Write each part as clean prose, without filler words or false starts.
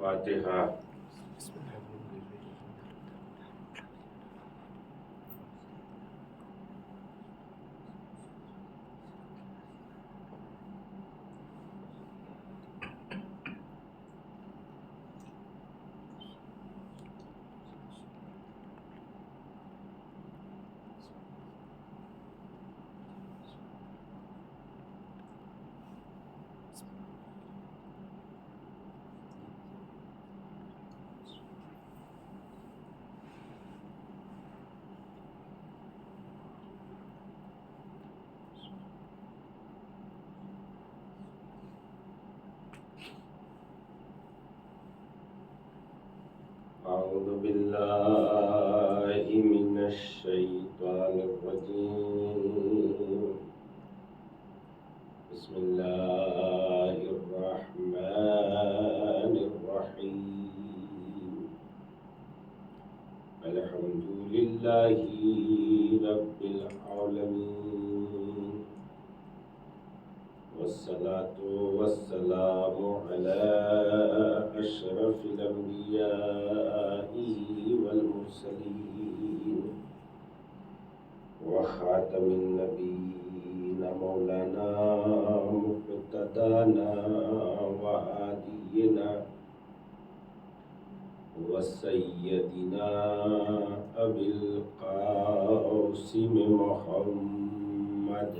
فاتحہ۔ أعوذ بالله من الشيطان الرجيم. بسم الله الرحمن الرحيم. الحمد لله رب العالمين، والصلاة والسلام على أشرف الأنبياء والمرسلين وخاتم النبيين مولانا مقتدانا وهادينا وسيدنا أبي القاسم محمد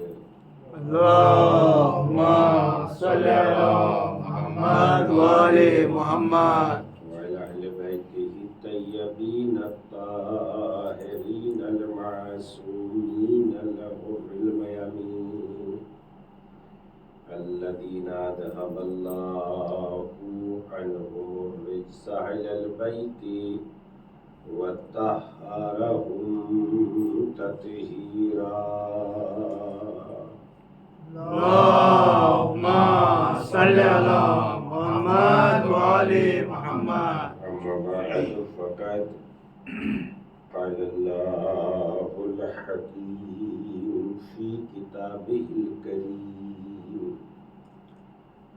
اللهم صل على محمد وآل محمد وعلى أهل بيته الطيبين الطاهرين المعصومين الغر الميامين الذين أذهب الله عنهم الرجس أهل البيت وطهرهم تطهيرا. اللهم صل على محمد وآل محمد. أما بعد فقد قال الله الحكيم في كتابه الكريم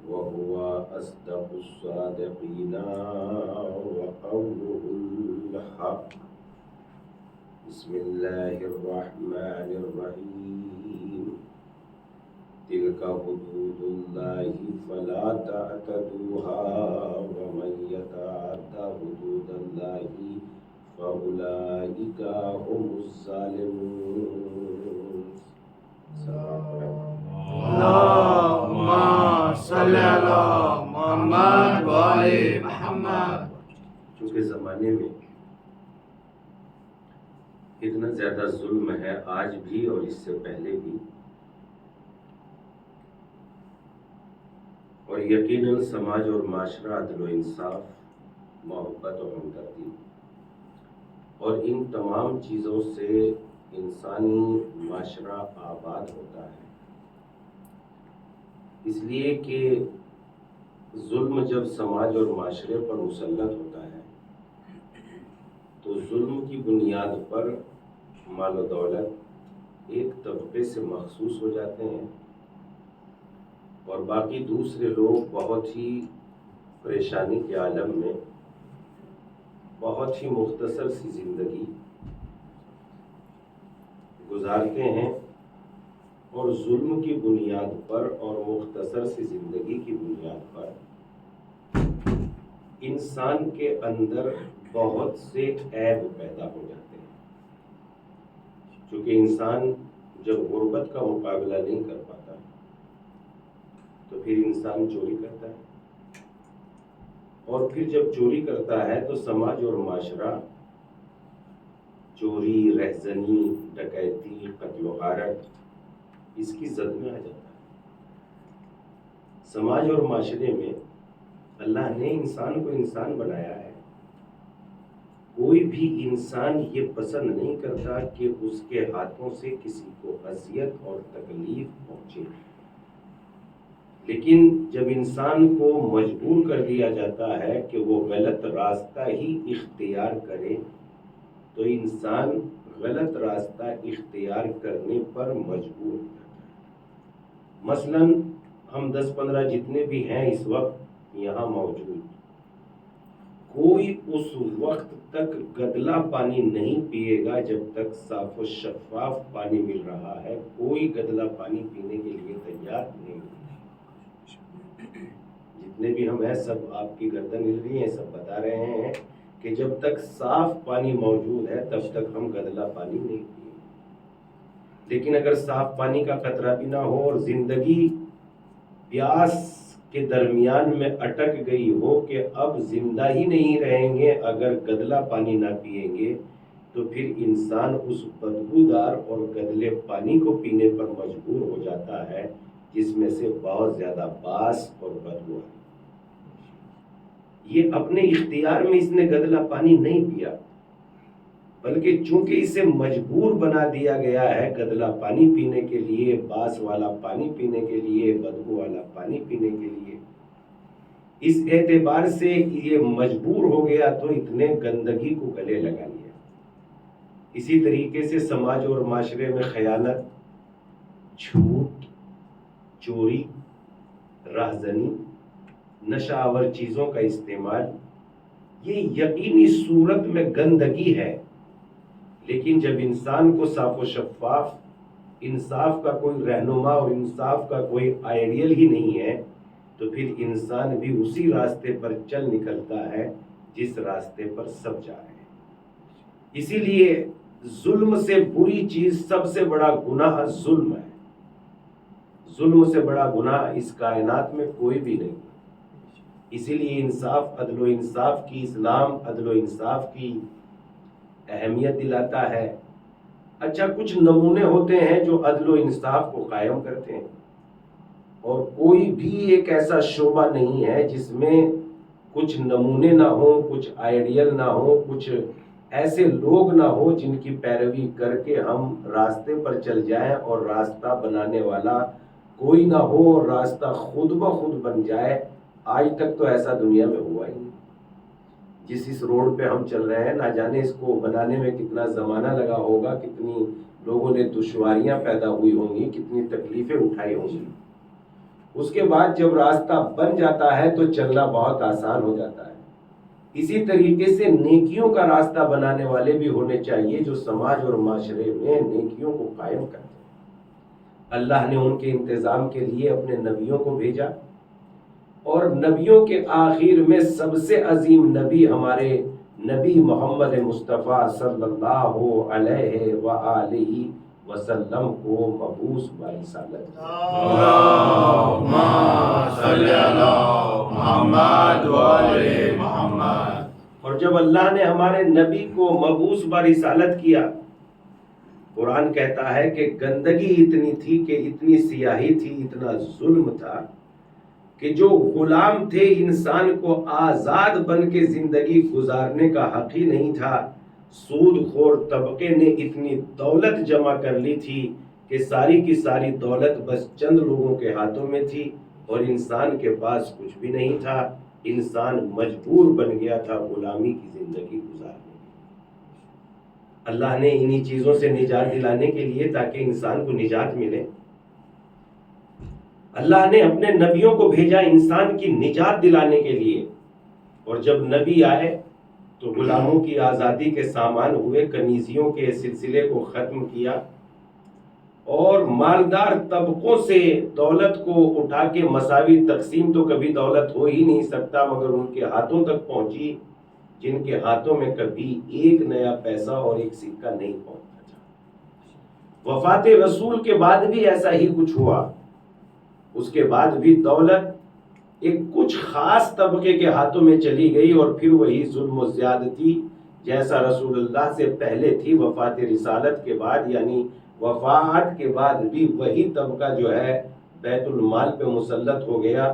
وهو أصدق الصادقين وقوله الحق. بسم الله الرحمن الرحيم. تلك حدود الله فلا تعتدوها ومن يتعد حدود الله فأولئك هم الظالمون. اللهم صل على محمد وآل محمد. چونکہ زمانے میں اتنا زیادہ ظلم ہے آج بھی اور اس سے پہلے بھی، اور یقیناً سماج اور معاشرہ عدل و انصاف، محبت اور ہمدردی اور ان تمام چیزوں سے انسانی معاشرہ آباد ہوتا ہے. اس لیے کہ ظلم جب سماج اور معاشرے پر مسلط ہوتا ہے تو ظلم کی بنیاد پر مال و دولت ایک طبقے سے مخصوص ہو جاتے ہیں اور باقی دوسرے لوگ بہت ہی پریشانی کے عالم میں بہت ہی مختصر سی زندگی گزارتے ہیں، اور ظلم کی بنیاد پر اور مختصر سی زندگی کی بنیاد پر انسان کے اندر بہت سے عیب پیدا ہو جاتے ہیں. چونکہ انسان جب غربت کا مقابلہ نہیں کر پاتا تو پھر انسان چوری کرتا ہے، اور پھر جب چوری کرتا ہے تو سماج اور معاشرہ چوری، رہزنی، ڈکیتی، قتل و غارت اس کی زد میں آ جاتا ہے. سماج اور معاشرے میں اللہ نے انسان کو انسان بنایا ہے. کوئی بھی انسان یہ پسند نہیں کرتا کہ اس کے ہاتھوں سے کسی کو اذیت اور تکلیف پہنچے، لیکن جب انسان کو مجبور کر دیا جاتا ہے کہ وہ غلط راستہ ہی اختیار کرے تو انسان غلط راستہ اختیار کرنے پر مجبور ہو جاتا ہے. مثلاً ہم 10-15 جتنے بھی ہیں اس وقت یہاں موجود، کوئی اس وقت تک گدلا پانی نہیں پیے گا جب تک صاف و شفاف پانی مل رہا ہے. کوئی گدلا پانی پینے کے لیے تیار نہیں. جتنے بھی ہم ہیں سب آپ کی گردن ہل رہی ہیں، سب بتا رہے ہیں کہ جب تک صاف پانی موجود ہے تب تک ہم گدلا پانی نہیں پیے. لیکن اگر صاف پانی کا قطرہ بھی نہ ہو اور زندگی پیاس کے درمیان میں اٹک گئی ہو کہ اب زندہ ہی نہیں رہیں گے اگر گدلا پانی نہ پیئیں گے، تو پھر انسان اس بدبودار اور گدلے پانی کو پینے پر مجبور ہو جاتا ہے جس میں سے بہت زیادہ باس اور بدبو ہے. یہ اپنے اختیار میں اس نے گدلا پانی نہیں پیا، بلکہ چونکہ اسے مجبور بنا دیا گیا ہے گدلا پانی پینے کے لیے، باس والا پانی پینے کے لیے، بدبو والا پانی پینے کے لیے. اس اعتبار سے یہ مجبور ہو گیا تو اتنے گندگی کو گلے لگا لیا. اسی طریقے سے سماج اور معاشرے میں خیانت، جھوٹ، چوری، راہزنی، نشہ آور چیزوں کا استعمال، یہ یقینی صورت میں گندگی ہے. لیکن جب انسان کو صاف و شفاف انصاف کا کوئی رہنما اور انصاف کا کوئی آئیڈیل ہی نہیں ہے تو پھر انسان بھی اسی راستے پر چل نکلتا ہے جس راستے پر سب جا رہے ہیں. اسی لیے ظلم سے بری چیز، سب سے بڑا گناہ ظلم ہے. ظلم سے بڑا گناہ اس کائنات میں کوئی بھی نہیں. اسی لیے انصاف، عدل و انصاف کی، اسلام عدل و انصاف کی اہمیت دلاتا ہے. اچھا، کچھ نمونے ہوتے ہیں جو عدل و انصاف کو قائم کرتے ہیں، اور کوئی بھی ایک ایسا شعبہ نہیں ہے جس میں کچھ نمونے نہ ہوں، کچھ آئیڈیل نہ ہوں، کچھ ایسے لوگ نہ ہوں جن کی پیروی کر کے ہم راستے پر چل جائیں اور راستہ بنانے والا کوئی نہ ہو اور راستہ خود بخود بن جائے. آج تک تو ایسا دنیا میں ہوا ہی نہیں. اس روڈ پہ ہم چل رہے ہیں، نہ جانے اس کو بنانے میں کتنا زمانہ لگا ہوگا، کتنی لوگوں نے دشواریاں پیدا ہوئی ہوں گی، کتنی تکلیفیں اٹھائی ہوں گی. اس کے بعد جب راستہ بن جاتا ہے تو چلنا بہت آسان ہو جاتا ہے. اسی طریقے سے نیکیوں کا راستہ بنانے والے بھی ہونے چاہیے جو سماج اور معاشرے میں نیکیوں کو قائم کرتے ہیں. اللہ نے ان کے انتظام کے لیے اپنے نبیوں کو بھیجا، اور نبیوں کے آخر میں سب سے عظیم نبی ہمارے نبی محمد مصطفیٰ صلی اللہ علیہ وآلہ وسلم کو مبعوث برسالت. اللہم صلی علی محمد وآل محمد. اور جب اللہ نے ہمارے نبی کو مبعوث برسالت کیا، قرآن کہتا ہے کہ گندگی اتنی تھی، کہ اتنی سیاہی تھی، اتنا ظلم تھا کہ جو غلام تھے انسان کو آزاد بن کے زندگی گزارنے کا حق ہی نہیں تھا. سود خور طبقے نے اتنی دولت جمع کر لی تھی کہ ساری کی ساری دولت بس چند لوگوں کے ہاتھوں میں تھی اور انسان کے پاس کچھ بھی نہیں تھا. انسان مجبور بن گیا تھا غلامی کی زندگی گزارنے. اللہ نے انہی چیزوں سے نجات دلانے کے لیے، تاکہ انسان کو نجات ملے، اللہ نے اپنے نبیوں کو بھیجا انسان کی نجات دلانے کے لیے. اور جب نبی آئے تو غلاموں کی آزادی کے سامان ہوئے، کنیزیوں کے سلسلے کو ختم کیا، اور مالدار طبقوں سے دولت کو اٹھا کے مساوی تقسیم تو کبھی دولت ہو ہی نہیں سکتا، مگر ان کے ہاتھوں تک پہنچی جن کے ہاتھوں میں کبھی ایک نیا پیسہ اور ایک سکہ نہیں پہنچا تھا. وفات رسول کے بعد بھی ایسا ہی کچھ ہوا. اس کے بعد بھی دولت ایک کچھ خاص طبقے کے ہاتھوں میں چلی گئی، اور پھر وہی ظلم و زیادتی جیسا رسول اللہ سے پہلے تھی، وفات رسالت کے بعد یعنی وفات کے بعد بھی وہی طبقہ جو ہے بیت المال پہ مسلط ہو گیا.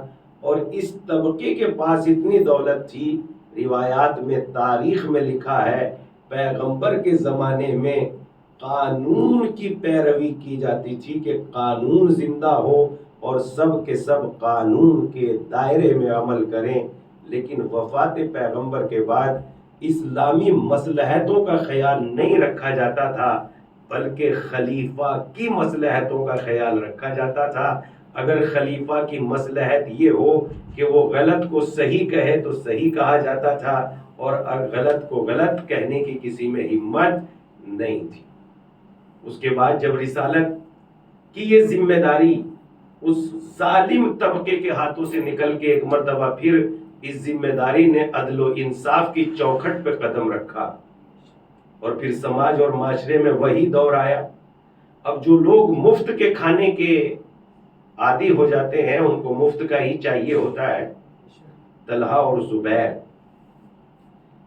اور اس طبقے کے پاس اتنی دولت تھی، روایات میں، تاریخ میں لکھا ہے پیغمبر کے زمانے میں قانون کی پیروی کی جاتی تھی کہ قانون زندہ ہو اور سب کے سب قانون کے دائرے میں عمل کریں. لیکن وفات پیغمبر کے بعد اسلامی مصلحتوں کا خیال نہیں رکھا جاتا تھا، بلکہ خلیفہ کی مصلحتوں کا خیال رکھا جاتا تھا. اگر خلیفہ کی مصلحت یہ ہو کہ وہ غلط کو صحیح کہے تو صحیح کہا جاتا تھا، اور غلط کو غلط کہنے کی کسی میں ہمت نہیں تھی۔ اس کے بعد جب رسالت کی یہ ذمہ داری اس ظالم طبقے کے ہاتھوں سے نکل کے ایک مرتبہ پھر اس ذمہ داری نے عدل و انصاف کی چوکھٹ پہ قدم رکھا، اور پھر سماج اور معاشرے میں وہی دور آیا۔ اب جو لوگ مفت کے کھانے کے عادی ہو جاتے ہیں ان کو مفت کا ہی چاہیے ہوتا ہے۔ طلحہ اور زبیر،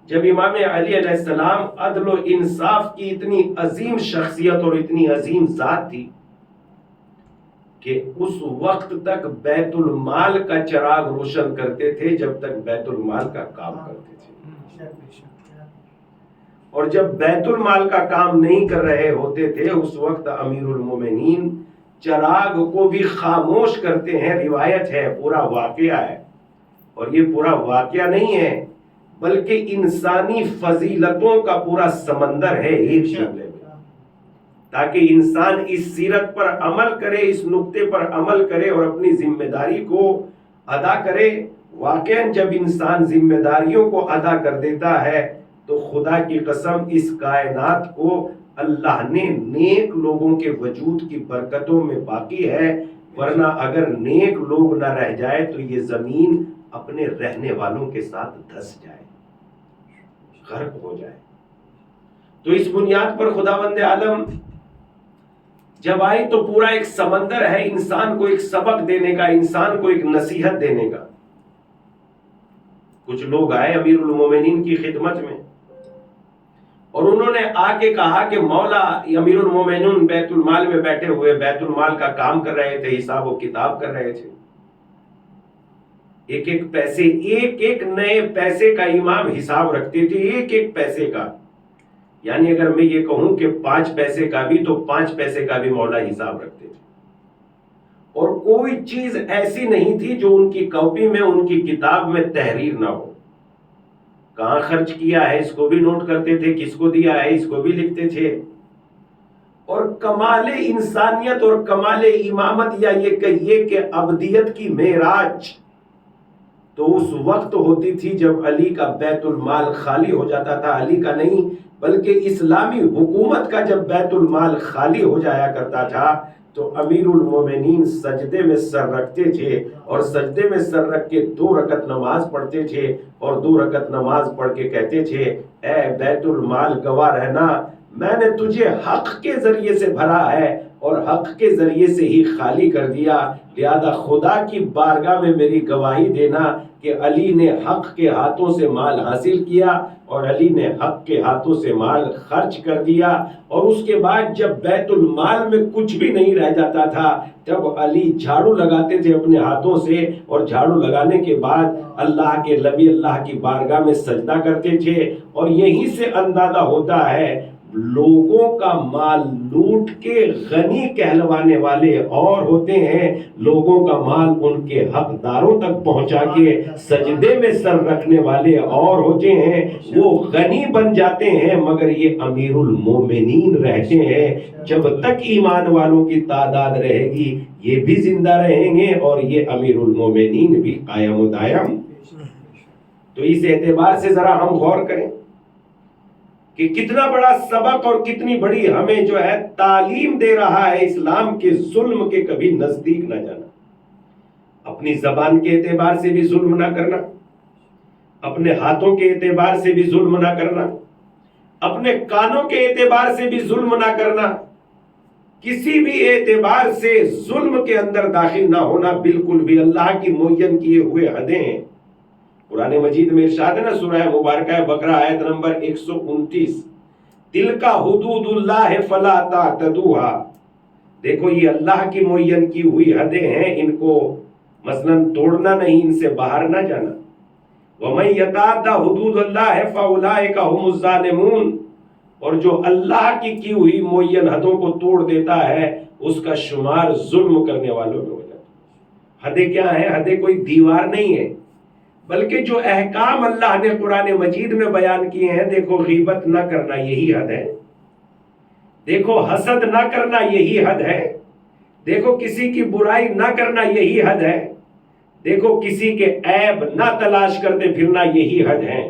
جب امام علی علیہ السلام عدل و انصاف کی اتنی عظیم شخصیت اور اتنی عظیم ذات تھی کہ اس وقت تک بیت المال کا چراغ روشن کرتے تھے جب تک بیت المال کا کام کرتے تھے، اور جب بیت المال کا کام نہیں کر رہے ہوتے تھے اس وقت امیر المومنین چراغ کو بھی خاموش کرتے ہیں۔ روایت ہے، پورا واقعہ ہے، اور یہ پورا واقعہ نہیں ہے بلکہ انسانی فضیلتوں کا پورا سمندر ہے ایک شکل میں، تاکہ انسان اس سیرت پر عمل کرے، اس نقطے پر عمل کرے اور اپنی ذمہ داری کو ادا کرے۔ واقعاً جب انسان ذمہ داریوں کو ادا کر دیتا ہے تو خدا کی قسم اس کائنات کو اللہ نے نیک لوگوں کے وجود کی برکتوں میں باقی ہے، ورنہ اگر نیک لوگ نہ رہ جائے تو یہ زمین اپنے رہنے والوں کے ساتھ دھس جائے، غرق ہو جائے۔ تو اس بنیاد پر خداوند عالم جب آئی تو پورا ایک سمندر ہے انسان کو ایک سبق دینے کا، انسان کو ایک نصیحت دینے کا۔ کچھ لوگ آئے امیر المومنین کی خدمت میں اور انہوں نے آ کے کہا کہ مولا، امیر المومنین بیت المال میں بیٹھے ہوئے بیت المال کا کام کر رہے تھے، حساب و کتاب کر رہے تھے، ایک ایک پیسے، ایک ایک نئے پیسے کا امام حساب رکھتے تھے، ایک ایک پیسے کا، یعنی اگر میں یہ کہوں کہ 5 پیسے کا بھی تو 5 پیسے کا بھی مولا حساب رکھتے تھے، اور کوئی چیز ایسی نہیں تھی جو ان کی کاپی میں، ان کی کتاب میں تحریر نہ ہو۔ کہاں خرچ کیا ہے اس کو بھی نوٹ کرتے تھے، کس کو دیا ہے اس کو بھی لکھتے تھے۔ اور کمال انسانیت اور کمال امامت، یا یہ کہیے کہ ابدیت کی معراج تو اس وقت ہوتی تھی جب علی کا بیت المال خالی ہو جاتا تھا، علی کا نہیں بلکہ اسلامی حکومت کا جب بیت المال خالی ہو جایا کرتا تھا تو امیر المومنین سجدے میں سر رکھتے تھے، اور سجدے میں سر رکھ کے 2 رکعت نماز پڑھتے تھے، اور 2 رکعت نماز پڑھ کے کہتے تھے، اے بیت المال گواہ رہنا، میں نے تجھے حق کے ذریعے سے بھرا ہے اور حق کے ذریعے سے ہی خالی کر دیا، لہذا خدا کی بارگاہ میں میری گواہی دینا کہ علی نے حق کے ہاتھوں سے مال حاصل کیا اور علی نے حق کے ہاتھوں سے مال خرچ کر دیا۔ اور اس کے بعد جب بیت المال میں کچھ بھی نہیں رہ جاتا تھا تب علی جھاڑو لگاتے تھے اپنے ہاتھوں سے، اور جھاڑو لگانے کے بعد اللہ کے نبی اللہ کی بارگاہ میں سجدہ کرتے تھے۔ اور یہیں سے اندازہ ہوتا ہے لوگوں کا مال لوٹ کے غنی کہلوانے والے اور ہوتے ہیں، لوگوں کا مال ان کے حقداروں تک پہنچا کے سجدے میں سر رکھنے والے اور ہوتے ہیں، وہ غنی بن جاتے ہیں مگر یہ امیر المومنین رہتے ہیں۔ جب تک ایمان والوں کی تعداد رہے گی یہ بھی زندہ رہیں گے اور یہ امیر المومنین بھی قائم و دائم۔ تو اس اعتبار سے ذرا ہم غور کریں کہ کتنا بڑا سبق اور کتنی بڑی ہمیں جو ہے تعلیم دے رہا ہے اسلام کے ظلم کے کبھی نزدیک نہ جانا، اپنی زبان کے اعتبار سے بھی ظلم نہ کرنا، اپنے ہاتھوں کے اعتبار سے بھی ظلم نہ کرنا، اپنے کانوں کے اعتبار سے بھی ظلم نہ کرنا، کسی بھی اعتبار سے ظلم کے اندر داخل نہ ہونا بالکل بھی اللہ کی معین کیے ہوئے حدیں ہیں۔ قرآن مجید میں ارشاد ہے نا، سورہ مبارکہ بقرہ آیت نمبر 129، تلک حدود اللہ فلا تعتدوها، دیکھو یہ اللہ کی معین کی ہوئی حدیں ہیں، ان کو مثلا توڑنا نہیں، ان سے باہر نہ جانا۔ وَمَن يَتَعَدَّ حُدُودَ اللَّهِ فَأُولَٰئِكَ هُمُ الظَّالِمُونَ، اور جو اللہ کی ہوئی معین حدوں کو توڑ دیتا ہے اس کا شمار ظلم کرنے والوں میں ہو جاتا ہے۔ حدیں کیا ہیں؟ حدیں کوئی دیوار نہیں ہے بلکہ جو احکام اللہ نے قرآن مجید میں بیان کیے ہیں، دیکھو غیبت نہ کرنا یہی حد ہے، دیکھو حسد نہ کرنا یہی حد ہے، دیکھو کسی کی برائی نہ کرنا یہی حد ہے، دیکھو کسی کے عیب نہ تلاش کرتے پھرنا یہی حد ہے۔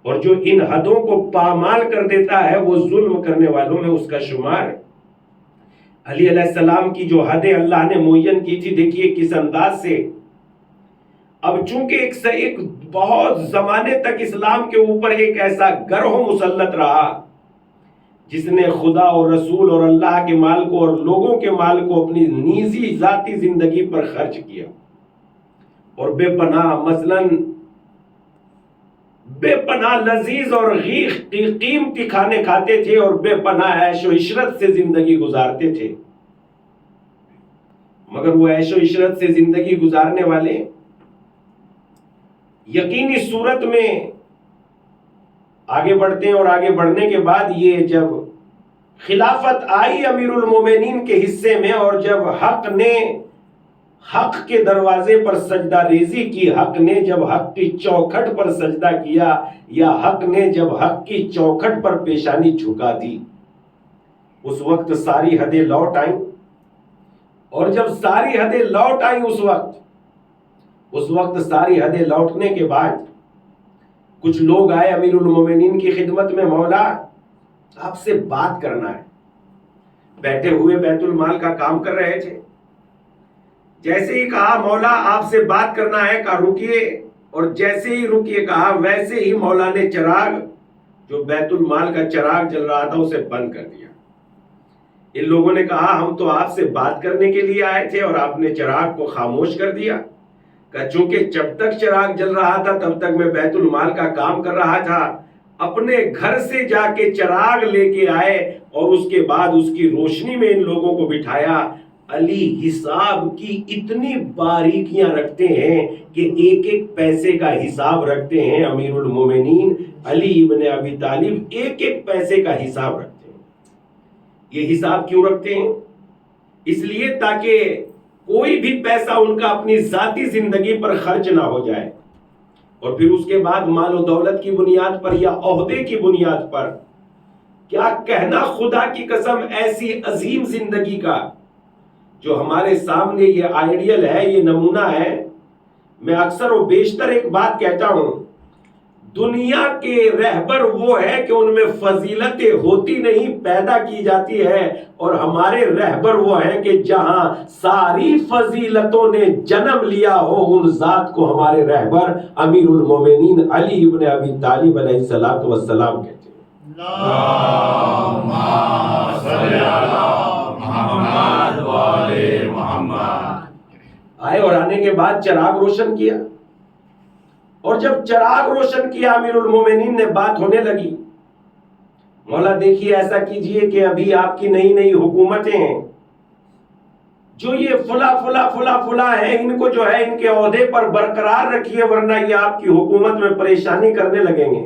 اور جو ان حدوں کو پامال کر دیتا ہے وہ ظلم کرنے والوں میں اس کا شمار۔ علی علیہ السلام کی جو حدیں اللہ نے معین کی تھی، دیکھیے کس انداز سے۔ اب چونکہ ایک بہت زمانے تک اسلام کے اوپر ایک ایسا گروہ مسلط رہا جس نے خدا اور رسول اور اللہ کے مال کو اور لوگوں کے مال کو اپنی نجی ذاتی زندگی پر خرچ کیا، اور بے پناہ مثلاً بے پناہ لذیذ اور قیمتی کھانے کھاتے تھے اور بے پناہ عیش و عشرت سے زندگی گزارتے تھے۔ مگر وہ عیش و عشرت سے زندگی گزارنے والے یقینی صورت میں آگے بڑھتے ہیں، اور آگے بڑھنے کے بعد یہ جب خلافت آئی امیر المومنین کے حصے میں، اور جب حق نے حق کے دروازے پر سجدہ ریزی کی، حق نے جب حق کی چوکھٹ پر سجدہ کیا، یا حق نے جب حق کی چوکھٹ پر پیشانی جھکا دی، اس وقت ساری حدیں لوٹ آئیں۔ اور جب ساری حدیں لوٹ آئیں اس وقت ساری حدیں لوٹنے کے بعد کچھ لوگ آئے امیر المومنین کی خدمت میں، مولا آپ سے بات کرنا ہے۔ بیٹھے ہوئے بیت المال کا کام کر رہے تھے، جیسے ہی کہا مولا آپ سے بات کرنا ہے، کہا رکیے، اور جیسے ہی رکیے کہا ویسے ہی مولا نے چراغ جو بیت المال کا چراغ جل رہا تھا اسے بند کر دیا۔ ان لوگوں نے کہا ہم تو آپ سے بات کرنے کے لیے آئے تھے اور آپ نے چراغ کو خاموش کر دیا۔ کہ چونکہ جب تک چراغ جل رہا تھا تب تک میں بیت المال کا کام کر رہا تھا، اپنے گھر سے جا کے چراغ لے کے آئے اور اس کے بعد اس کی روشنی میں ان لوگوں کو بٹھایا۔ علی حساب کی اتنی باریکیاں رکھتے ہیں کہ ایک ایک پیسے کا حساب رکھتے ہیں۔ امیر المومنین علی ابن ابی طالب ایک ایک پیسے کا حساب رکھتے ہیں۔ یہ حساب کیوں رکھتے ہیں؟ اس لیے تاکہ کوئی بھی پیسہ ان کا اپنی ذاتی زندگی پر خرچ نہ ہو جائے، اور پھر اس کے بعد مال و دولت کی بنیاد پر یا عہدے کی بنیاد پر کیا کہنا خدا کی قسم ایسی عظیم زندگی کا جو ہمارے سامنے یہ آئیڈیل ہے، یہ نمونہ ہے۔ میں اکثر و بیشتر ایک بات کہتا ہوں، دنیا کے رہبر وہ ہے کہ ان میں فضیلتیں ہوتی نہیں، پیدا کی جاتی ہے، اور ہمارے رہبر وہ ہیں کہ جہاں ساری فضیلتوں نے جنم لیا ہو ان ذات کو ہمارے رہبر امیر المومنین علی ابن ابی طالب علیہ الصلوۃ والسلام کہتے ہیں۔ اللہم صلی علی محمد و آل محمد۔ آئے اور آنے کے بعد چراغ روشن کیا، اور جب چراغ روشن کیا امیر المومنین نے بات ہونے لگی، مولا دیکھیے ایسا کیجئے کہ ابھی آپ کی نئی نئی حکومتیں ہیں، جو یہ فلا ہیں، ان کو جو ہے ان کے عہدے پر برقرار رکھیے ورنہ یہ آپ کی حکومت میں پریشانی کرنے لگیں گے۔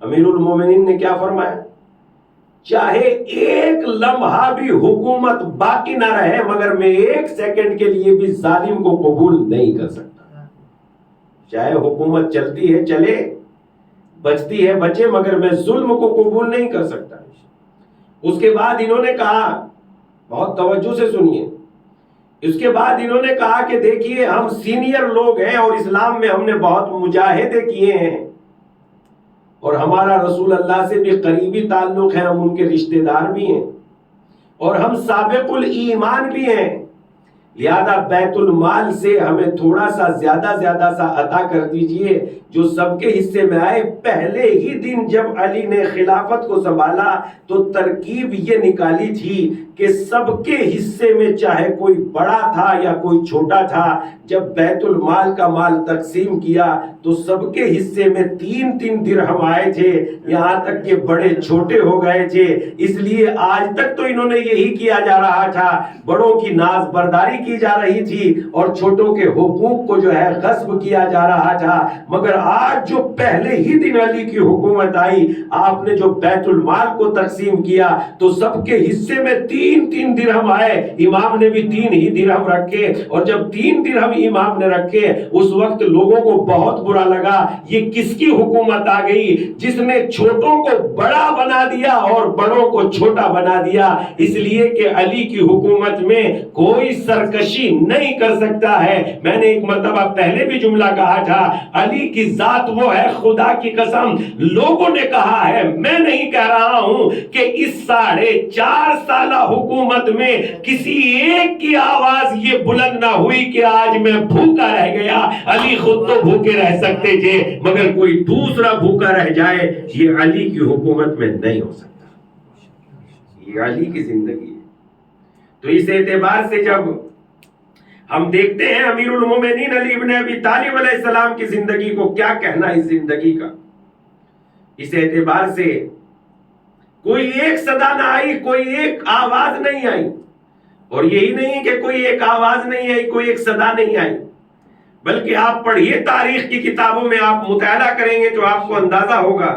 امیر المومنین نے کیا فرمایا؟ چاہے ایک لمحہ بھی حکومت باقی نہ رہے مگر میں ایک سیکنڈ کے لیے بھی ظالم کو قبول نہیں کر سکتا۔ چاہے حکومت چلتی ہے چلے، بچتی ہے بچے، مگر میں ظلم کو قبول نہیں کر سکتا۔ اس کے بعد انہوں نے کہا، بہت توجہ سے سنیے، اس کے بعد انہوں نے کہا کہ دیکھیے ہم سینئر لوگ ہیں اور اسلام میں ہم نے بہت مجاہدے کیے ہیں، اور ہمارا رسول اللہ سے بھی قریبی تعلق ہے، ہم ان کے رشتہ دار بھی ہیں، اور ہم سابق الایمان بھی ہیں، لہذا بیت المال سے ہمیں تھوڑا سا زیادہ سا عطا کر دیجئے جو سب کے حصے میں آئے۔ پہلے ہی دن جب علی نے خلافت کو سنبھالا تو ترکیب یہ نکالی تھی کہ سب کے حصے میں چاہے کوئی بڑا تھا یا کوئی چھوٹا تھا، جب بیت المال کا مال تقسیم کیا تو سب کے حصے میں 3 درہم آئے تھے، یہاں تک کہ بڑے چھوٹے ہو گئے تھے۔ اس لیے آج تک تو انہوں نے یہی کیا جا رہا تھا، بڑوں کی ناز برداری کی جا رہی تھی اور چھوٹوں کے حقوق کو جو ہے غصب کیا جا رہا تھا، مگر آج جو پہلے ہی دن علی کی حکومت آئی، آپ نے جو بیت المال کو تقسیم کیا تو سب کے حصے میں 3 درہم آئے، امام نے بھی 3 ہی درہم رکھے، اور جب 3 درہم امام نے رکھے اس وقت لوگوں کو بہت برا لگا، یہ کس کی حکومت آ گئی جس نے چھوٹوں کو بڑا بنا دیا اور بڑوں کو چھوٹا بنا دیا۔ اس لیے کہ علی کی حکومت میں کوئی سرکار سرکشی نہیں کر سکتا ہے. میں نے ایک مرتبہ پہلے بھی جملہ کہا تھا, علی کی ذات وہ ہے, خدا کی قسم لوگوں نے کہا ہے, میں نہیں کہہ رہا ہوں, کہ اس 4.5 سالہ حکومت میں کسی ایک کی آواز یہ بلند نہ ہوئی کہ آج میں بھوکا رہ گیا. علی خود تو بھوکے رہ سکتے تھے, مگر کوئی دوسرا بھوکا رہ جائے یہ علی کی حکومت میں نہیں ہو سکتا. یہ علی کی زندگی ہے. تو اس اعتبار سے جب ہم دیکھتے ہیں امیر المومنین علی ابن ابی طالب علیہ السلام کی زندگی کو, کیا کہنا اس زندگی کا, اس اعتبار سے کوئی ایک صدا نہ آئی, کوئی ایک آواز نہیں آئی. اور یہی نہیں کہ کوئی ایک آواز نہیں آئی, کوئی ایک صدا نہیں آئی, بلکہ آپ پڑھیے تاریخ کی کتابوں میں, آپ مطالعہ کریں گے تو آپ کو اندازہ ہوگا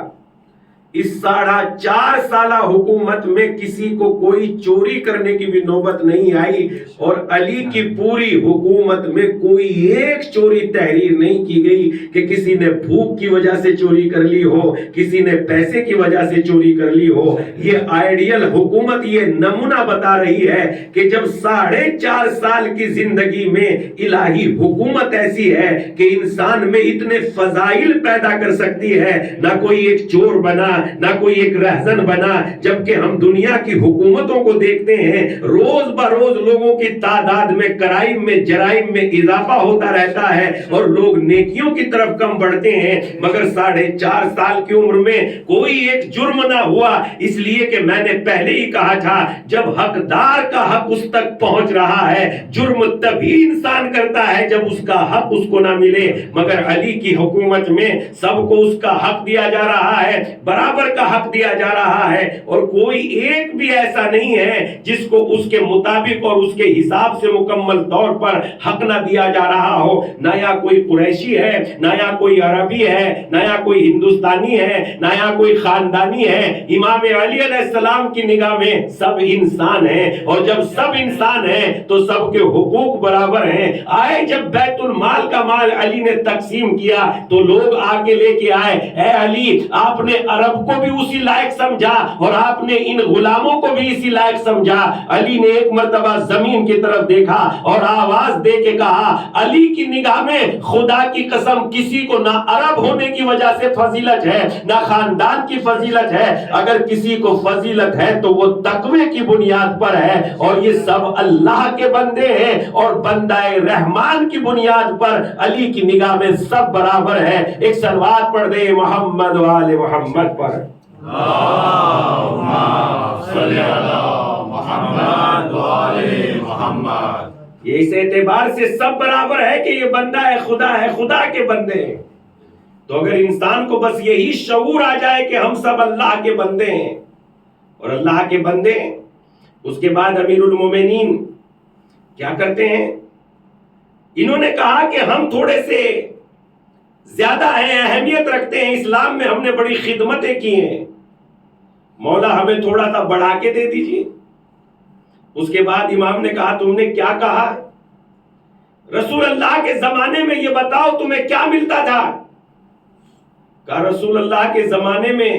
اس 4.5 سالہ حکومت میں کسی کو کوئی چوری کرنے کی بھی نوبت نہیں آئی, اور علی کی پوری حکومت میں کوئی ایک چوری تحریر نہیں کی گئی کہ کسی نے بھوک کی وجہ سے چوری کر لی ہو, کسی نے پیسے کی وجہ سے چوری کر لی ہو. یہ آئیڈیل حکومت یہ نمونہ بتا رہی ہے کہ جب 4.5 سال کی زندگی میں الہی حکومت ایسی ہے کہ انسان میں اتنے فضائل پیدا کر سکتی ہے, نہ کوئی ایک چور بنا, نہ کوئی ایک رہزن بنا. جبکہ ہم دنیا کی حکومتوں کو دیکھتے ہیں, روز بروز لوگوں کی تعداد میں, کرائم میں, جرائم میں اضافہ ہوتا رہتا ہے, اور لوگ نیکیوں کی طرف کم بڑھتے ہیں, مگر 4.5 سال کی عمر میں کوئی ایک جرم نہ ہوا. اس لیے کہ میں نے پہلے ہی کہا تھا, جب حقدار کا حق اس تک پہنچ رہا ہے, جرم تبھی انسان کرتا ہے جب اس کا حق اس کو نہ ملے. مگر علی کی حکومت میں سب کو اس کا حق دیا جا رہا ہے, برابر کا حق دیا جا رہا ہے, اور کوئی ایک بھی ایسا نہیں ہے جس کو اس کے مطابق اور اس کے حساب سے مکمل طور پر حق نہ دیا جا رہا ہو. نہ یا کوئی قریشی ہے, نہ یا کوئی عربی ہے, نہ یا کوئی ہندوستانی ہے, نہ یا کوئی خاندانی ہے. امام علی علیہ السلام کی نگاہ میں سب انسان ہیں, اور جب سب انسان ہیں تو سب کے حقوق برابر ہیں. آئے جب بیت المال کا مال علی نے تقسیم کیا تو لوگ آگے لے کے آئے, اے علی آپ نے عرب کو بھی اسی لائق سمجھا اور آپ نے ان غلاموں کو بھی اسی لائق سمجھا. علی نے ایک مرتبہ زمین کی طرف دیکھا اور آواز دے کے کہا, علی کی نگاہ میں خدا کی قسم کسی کو نہ عرب ہونے کی وجہ سے فضیلت ہے, نہ خاندان کی فضیلت ہے. اگر کسی کو فضیلت ہے تو وہ تقوی کی بنیاد پر ہے, اور یہ سب اللہ کے بندے ہیں, اور بندہ رحمان کی بنیاد پر علی کی نگاہ میں سب برابر ہے. ایک صلوات پڑھ دے محمد و آل محمد پر. اللہم صلی علی محمد و آل محمد. یہ اس اعتبار سے سب برابر ہے کہ یہ بندہ ہے, خدا ہے, خدا کے بندے ہیں. تو اگر انسان کو بس یہی شعور آ جائے کہ ہم سب اللہ کے بندے ہیں اور اللہ کے بندے ہیں, اس کے بعد امیر المومنین کیا کرتے ہیں, انہوں نے کہا کہ ہم تھوڑے سے زیادہ ہیں, اہمیت رکھتے ہیں, اسلام میں ہم نے بڑی خدمتیں کی ہیں, مولا ہمیں تھوڑا سا بڑھا کے دے دیجیے. اس کے بعد امام نے کہا, تم نے کیا کہا, رسول اللہ کے زمانے میں یہ بتاؤ تمہیں کیا ملتا تھا. کہا رسول اللہ کے زمانے میں,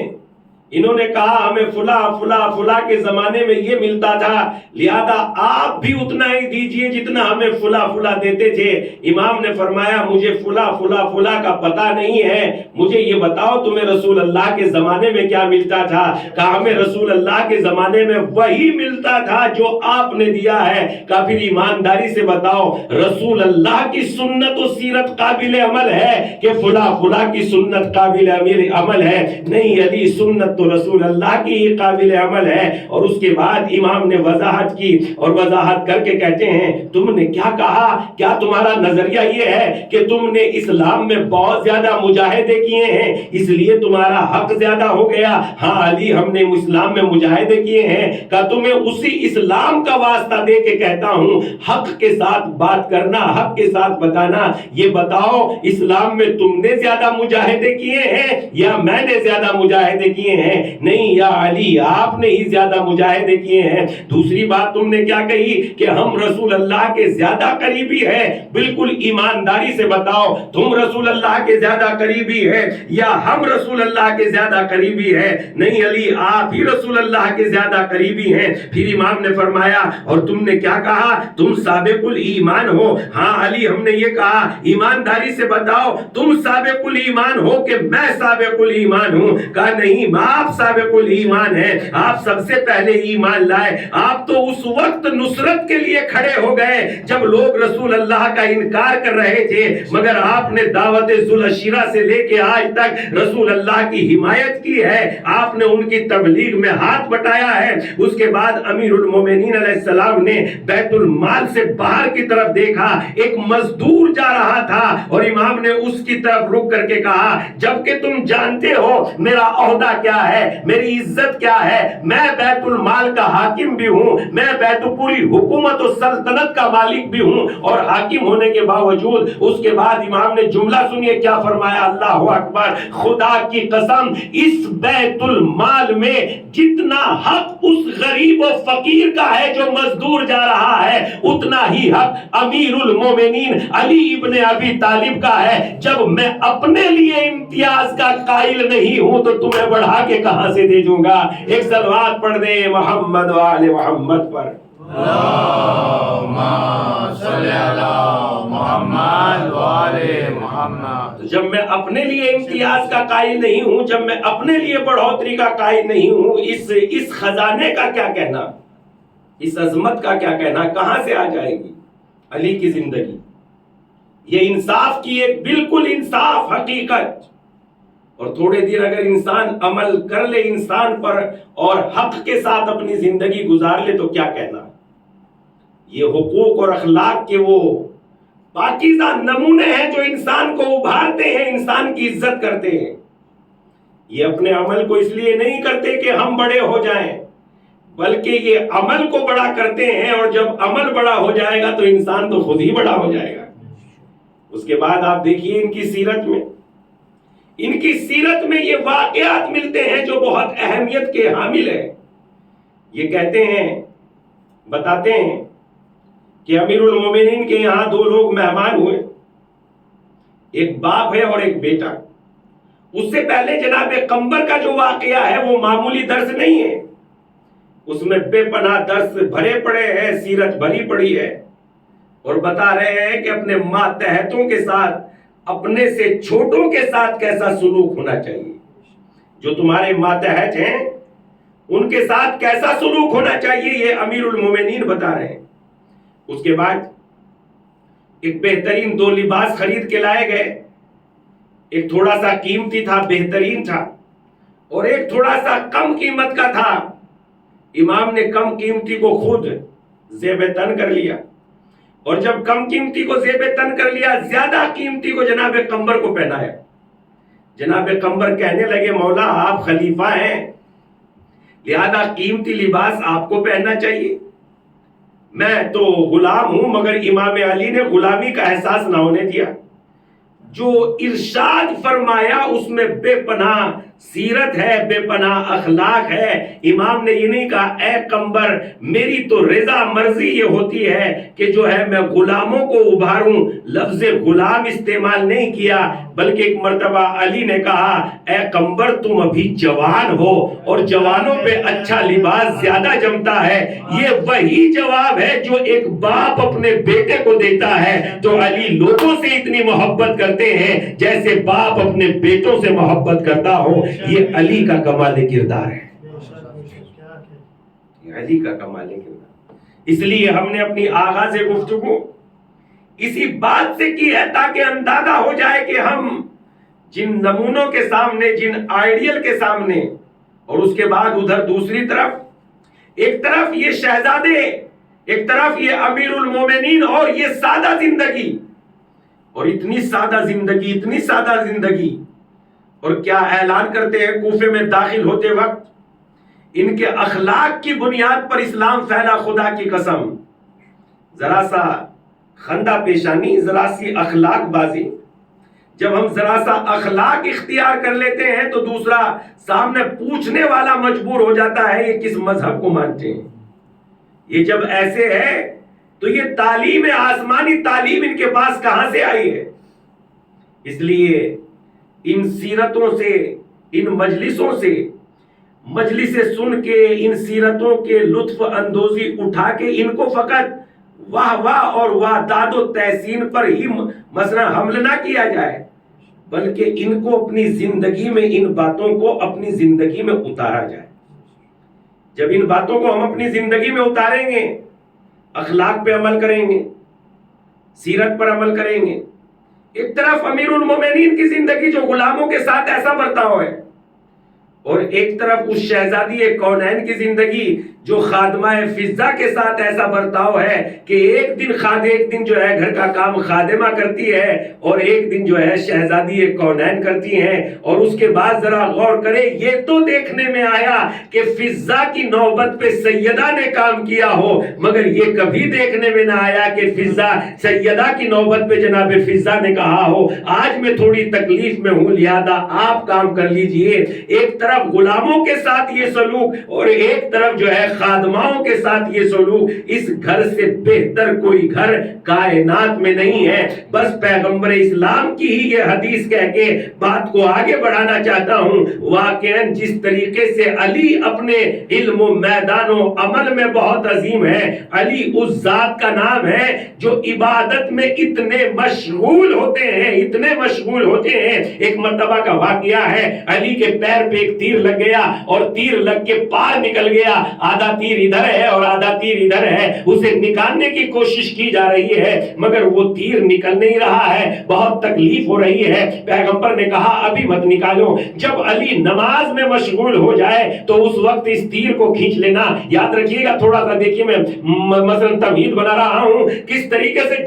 انہوں نے کہا ہمیں فلاں کے زمانے میں یہ ملتا تھا, لہذا آپ بھی اتنا ہی دیجئے جتنا ہمیں فلاں دیتے تھے. امام نے فرمایا مجھے فلاں کا پتہ نہیں ہے, مجھے یہ بتاؤ تمہیں رسول اللہ کے زمانے میں کیا ملتا تھا. کہا ہمیں رسول اللہ کے زمانے میں وہی ملتا تھا جو آپ نے دیا ہے. کہا پھر ایمانداری سے بتاؤ رسول اللہ کی سنت و سیرت قابل عمل ہے کہ فلاں کی سنت قابل عمل ہے؟ نہیں علی, سنت تو رسول اللہ کی ہی قابل عمل ہے. اور اس کے بعد امام نے وضاحت کی, اور وضاحت کر کے کہتے ہیں تم نے کیا کہا, کیا تمہارا نظریہ یہ ہے کہ تم نے اسلام میں بہت زیادہ مجاہدے کیے ہیں اس لیے تمہارا حق زیادہ ہو گیا؟ ہاں علی, ہم نے اسلام میں مجاہدے کیے ہیں. کہ تمہیں اسی اسلام کا واسطہ دے کے کہتا ہوں, حق کے ساتھ بات کرنا, حق کے ساتھ بتانا. یہ بتاؤ اسلام میں تم نے زیادہ مجاہدے کیے ہیں یا میں نے زیادہ مجاہدے کیے ہیں؟ ہیں, نہیں یا علی آپ نے ہی زیادہ مجاہدے کیے ہیں. دوسری بات تم نے کیا کہی کہ ہم رسول اللہ کے زیادہ قریبی ہیں. بالکل ایمانداری سے بتاؤ, تم رسول اللہ کے زیادہ قریبی ہے یا ہم رسول اللہ کے زیادہ قریبی ہے؟ نہیں علی آپ ہی رسول اللہ کے زیادہ قریبی ہیں. پھر امام نے فرمایا اور تم نے کیا کہا, تم سابق الایمان ہو. ہاں علی ہم نے یہ کہا, ایمانداری سے بتاؤ تم سابق الایمان ہو کہ میں سابق الایمان ہوں؟ کہا نہیں آپ سابق الایمان ہیں, آپ سب سے پہلے ایمان لائے. آپ تو اس وقت نصرت کے لیے کھڑے ہو گئے جب لوگ رسول اللہ کا انکار کر رہے تھے, مگر آپ نے دعوت ذوالعشیرہ سے لے کے آج تک رسول اللہ کی حمایت کی ہے, آپ نے ان کی تبلیغ میں ہاتھ بٹایا ہے. اس کے بعد امیر المومنین علیہ السلام نے بیت المال سے باہر کی طرف دیکھا, ایک مزدور جا رہا تھا اور امام نے اس کی طرف رک کر کے کہا جبکہ تم جانتے ہو میرا عہدہ کیا ہے, میری عزت کیا ہے, میں بیت المال کا حاکم بھی ہوں, میں بیت پوری حکومت و سلطنت کا مالک بھی ہوں, اور حاکم ہونے کے باوجود اس کے بعد امام نے جملہ سنیے کیا فرمایا, اللہ اکبر, خدا کی قسم اس بیت المال میں جتنا حق اس غریب و فقیر کا ہے جو مزدور جا رہا ہے, اتنا ہی حق امیر المومنین علی ابن ابی طالب کا ہے. جب میں اپنے لیے امتیاز کا قائل نہیں ہوں تو تمہیں بڑھا کے کہاں سے دے دوں گا. ایک صلوات پڑھ دے محمد و آل محمد پر. اللہم صلی علی محمد و آل محمد. جب میں اپنے لیے امتیاز کا قائل نہیں ہوں, جب میں اپنے لیے بڑھوتری کا قائل نہیں ہوں, اس خزانے کا کیا کہنا, اس عظمت کا کیا کہنا, کہاں سے آ جائے گی علی کی زندگی؟ یہ انصاف کی ایک بالکل انصاف حقیقت. اور تھوڑے دیر اگر انسان عمل کر لے انسان پر اور حق کے ساتھ اپنی زندگی گزار لے تو کیا کہنا. یہ حقوق اور اخلاق کے وہ پاکیزہ نمونے ہیں جو انسان کو ابھارتے ہیں, انسان کی عزت کرتے ہیں. یہ اپنے عمل کو اس لیے نہیں کرتے کہ ہم بڑے ہو جائیں, بلکہ یہ عمل کو بڑا کرتے ہیں, اور جب عمل بڑا ہو جائے گا تو انسان تو خود ہی بڑا ہو جائے گا. اس کے بعد آپ دیکھیے ان کی سیرت میں یہ واقعات ملتے ہیں جو بہت اہمیت کے حامل ہیں. یہ کہتے ہیں, بتاتے ہیں کہ امیر المومنین کے یہاں دو لوگ مہمان ہوئے, ایک باپ ہے اور ایک بیٹا. اس سے پہلے جناب قمبر کا جو واقعہ ہے وہ معمولی درس نہیں ہے, اس میں بے پناہ درس بھرے پڑے ہیں, سیرت بھری پڑی ہے, اور بتا رہے ہیں کہ اپنے ماتحتوں کے ساتھ, اپنے سے چھوٹوں کے ساتھ کیسا سلوک ہونا چاہیے. جو تمہارے ماتحت ہیں ان کے ساتھ کیسا سلوک ہونا چاہیے, یہ امیر المومنین بتا رہے ہیں. اس کے بعد ایک بہترین دو لباس خرید کے لائے گئے, ایک تھوڑا سا قیمتی تھا, بہترین تھا, اور ایک تھوڑا سا کم قیمت کا تھا. امام نے کم قیمتی کو خود زیب تن کر لیا, اور جب کم قیمتی کو زیب تن کر لیا, زیادہ قیمتی کو جناب قمبر کو پہنایا. جناب قمبر کہنے لگے مولا آپ خلیفہ ہیں, لہذا قیمتی لباس آپ کو پہننا چاہیے. میں تو غلام ہوں, مگر امام علی نے غلامی کا احساس نہ ہونے دیا. جو ارشاد فرمایا اس میں بے پناہ سیرت ہے, بے پناہ اخلاق ہے. امام نے یہ نہیں کہا اے قمبر میری تو رضا مرضی یہ ہوتی ہے کہ جو ہے میں غلاموں کو ابھاروں, لفظ غلام استعمال نہیں کیا, بلکہ ایک مرتبہ علی نے کہا اے قمبر تم ابھی جوان ہو اور جوانوں پہ اچھا لباس زیادہ جمتا ہے. یہ وہی جواب ہے جو ایک باپ اپنے بیٹے کو دیتا ہے. تو علی لوگوں سے اتنی محبت کرتے ہیں جیسے باپ اپنے بیٹوں سے محبت کرتا ہو. یہ علی کا کمال کردار ہے, علی کا کمال کردار. اس لیے ہم نے اپنی آغاز گفتگو اسی بات سے کی ہے تاکہ اندازہ ہو جائے کہ ہم جن نمونوں کے سامنے, جن آئیڈیل کے سامنے, اور اس کے بعد ادھر دوسری طرف, ایک طرف یہ شہزادے, ایک طرف یہ امیر المومنین, اور یہ سادہ زندگی, اور اتنی سادہ زندگی, اتنی سادہ زندگی. اور کیا اعلان کرتے ہیں کوفے میں داخل ہوتے وقت, ان کے اخلاق کی بنیاد پر اسلام پھیلا, خدا کی قسم. ذرا سا خندہ پیشانی, ذرا سی اخلاق بازی. جب ہم ذرا سا اخلاق اختیار کر لیتے ہیں تو دوسرا سامنے پوچھنے والا مجبور ہو جاتا ہے یہ کس مذہب کو مانتے ہیں. یہ جب ایسے ہے تو یہ تعلیم آسمانی تعلیم ان کے پاس کہاں سے آئی ہے؟ اس لیے ان سیرتوں سے، ان مجلسوں سے، مجلس سن کے ان سیرتوں کے لطف اندوزی اٹھا کے ان کو فقط واہ واہ اور وعداد و تحسین پر ہی مثلا حمل نہ کیا جائے، بلکہ ان کو اپنی زندگی میں، ان باتوں کو اپنی زندگی میں اتارا جائے. جب ان باتوں کو ہم اپنی زندگی میں اتاریں گے، اخلاق پہ عمل کریں گے، سیرت پر عمل کریں گے. ایک طرف امیر المومنین کی زندگی جو غلاموں کے ساتھ ایسا برتاؤ ہے، اور ایک طرف اس شہزادی کونین کی زندگی جو خادمہ فضہ کے ساتھ ایسا برتاؤ ہے کہ ایک دن جو ہے گھر کا کام خادمہ کرتی ہے اور ایک دن جو ہے شہزادی کونین کرتی ہیں. اور اس کے بعد ذرا غور کرے، یہ تو دیکھنے میں آیا کہ فضہ کی نوبت پہ سیدہ نے کام کیا ہو، مگر یہ کبھی دیکھنے میں نہ آیا کہ فضہ سیدہ کی نوبت پہ جناب فضہ نے کہا ہو آج میں تھوڑی تکلیف میں ہوں لہذا آپ کام کر لیجئے. ایک طرف غلاموں کے ساتھ یہ سلوک اور ایک طرف جو ہے خادماؤں کے ساتھ یہ سلوک. اس گھر سے بہتر کوئی گھر کائنات میں نہیں ہے. بس پیغمبر اسلام کی ہی یہ حدیث کہہ کے بات کو آگے بڑھانا چاہتا ہوں. واقعاً جس طریقے سے علی اپنے علم و میدان و عمل میں بہت عظیم ہے، علی اس ذات کا نام ہے جو عبادت میں اتنے مشغول ہوتے ہیں، اتنے مشغول ہوتے ہیں. ایک مرتبہ کا واقعہ ہے، علی کے پیر پہ ایک تیر لگ گیا اور تیر لگ کے پار نکل گیا. آدھا تیر ادھر ہے اور آدھا تیر ادھر ہے. اسے نکالنے کی کوشش کی جا رہی ہے مگر وہ تیر نکل نہیں رہا ہے، بہت تکلیف ہو رہی ہے. پیغمبر نے کہا ابھی مت نکالو، جب علی نماز میں مشغول ہو جائے تو اس وقت اس تیر کو کھینچ لینا. یاد رکھیے گا تھوڑا سا، دیکھیے میں مثلا تمہید بنا رہا ہوں کس طریقے سے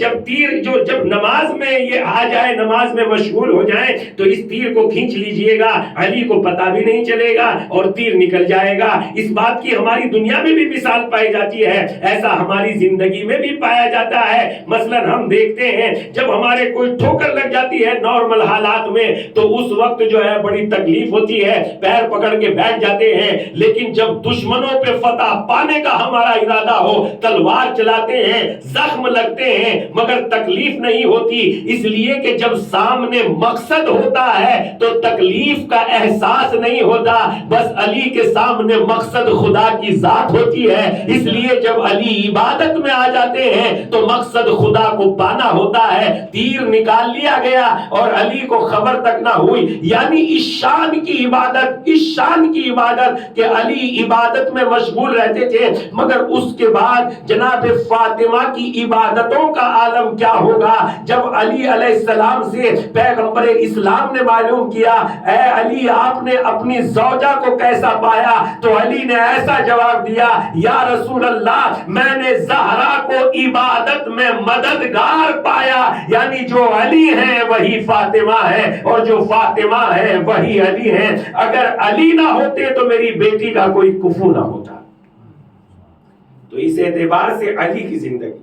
جب نماز میں یہ آ جائے، نماز میں مشغول ہو جائے تو اس تیر کو کھینچ لیجئے گا، علی کو پتہ بھی نہیں چلے گا اور تیر نکل جائے گا. اس بات کی ہماری دنیا میں بھی مثال پائی جاتی ہے، ایسا ہماری زندگی میں بھی پایا جاتا ہے. مثلا ہم دیکھتے ہیں جب ہمارے کوئی ٹھوکر لگ جاتی ہے نارمل حالات میں تو اس وقت جو ہے بڑی تکلیف ہوتی ہے، پیر پکڑ کے بیٹھ جاتے ہیں. لیکن جب دشمنوں پہ فتح پانے کا ہمارا ارادہ ہو تلوار چلاتے ہیں، زخم لگتے ہیں مگر تکلیف نہیں ہوتی، اس لیے کہ جب سامنے مقصد ہوتا ہے تو تکلیف کا احساس نہیں ہوتا. بس علی کے سامنے مقصد خدا کی ذات ہوتی ہے، اس لیے جب علی عبادت میں آ جاتے ہیں تو مقصد خدا کو پانا ہوتا ہے. تیر نکال لیا گیا اور علی کو خبر تک نہ ہوئی. یعنی اس شان کی عبادت کہ علی عبادت میں مشغول رہتے تھے، مگر اس کے بعد جناب فاطمہ کی عبادتوں کا عالم کیا ہوگا جب علی علیہ السلام سے پیغمبر اسلام نے معلوم کیا اے علی آپ نے اپنی زوجہ کو کیسا پایا؟ تو علی نے ایسا جواب دیا یا رسول اللہ میں نے زہرا کو عبادت میں مددگار پایا. یعنی جو علی ہے وہی فاطمہ ہے اور جو فاطمہ ہے وہی علی ہے. اگر علی نہ ہوتے تو میری بیٹی کا کوئی کفو نہ ہوتا. تو اس اعتبار سے علی کی زندگی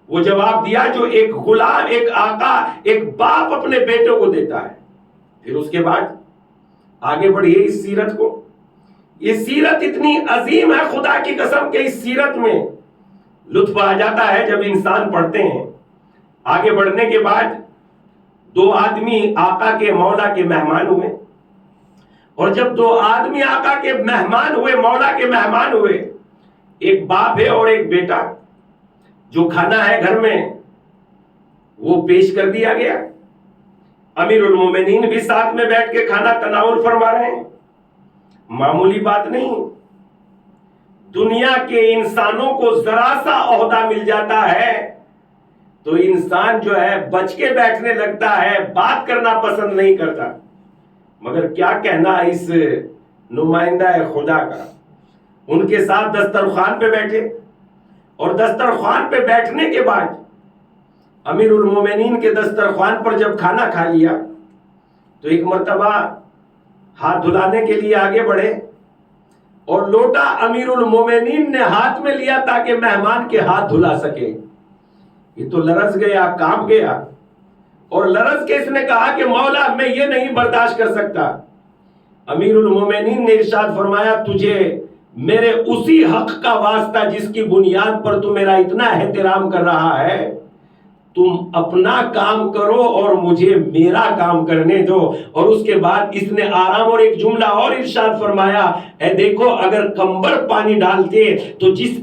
وہ جواب دیا جو ایک غلام، ایک آقا، ایک باپ اپنے بیٹوں کو دیتا ہے. پھر اس کے بعد آگے بڑھیے اس سیرت کو. یہ سیرت اتنی عظیم ہے خدا کی قسم کہ اس سیرت میں لطف آ جاتا ہے جب انسان پڑھتے ہیں. آگے بڑھنے کے بعد دو آدمی آقا کے مولا کے مہمان ہوئے، اور جب دو آدمی آقا کے مہمان ہوئے، مولا کے مہمان ہوئے، ایک باپ ہے اور ایک بیٹا، جو کھانا ہے گھر میں وہ پیش کر دیا گیا. امیر المومنین بھی ساتھ میں بیٹھ کے کھانا تناول فرما رہے ہیں. معمولی بات نہیں. دنیا کے انسانوں کو ذرا سا عہدہ مل جاتا ہے تو انسان جو ہے بچ کے بیٹھنے لگتا ہے، بات کرنا پسند نہیں کرتا. مگر کیا کہنا اس نمائندہ خدا کا. ان کے ساتھ دسترخوان پہ بیٹھے اور دسترخوان پہ بیٹھنے کے بعد امیر المومنین کے دسترخوان پر جب کھانا کھا لیا تو ایک مرتبہ ہاتھ دھلانے کے لیے آگے بڑھے اور لوٹا امیر المومنین نے ہاتھ میں لیا تاکہ مہمان کے ہاتھ دھلا سکے. یہ تو لرز گیا، کانپ گیا. اور لرز کے اس نے کہا کہ مولا میں یہ نہیں برداشت کر سکتا. امیر المومنین نے ارشاد فرمایا تجھے میرے اسی حق کا واسطہ جس کی بنیاد پر تو میرا اتنا احترام کر رہا ہے، تم اپنا کام کرو اور مجھے میرا کام کرنے دو. اور اس کے بعد اس نے آرام اور ایک جملہ اور ارشاد فرمایا، اے دیکھو اگر کمبر پانی ڈالتے تو جس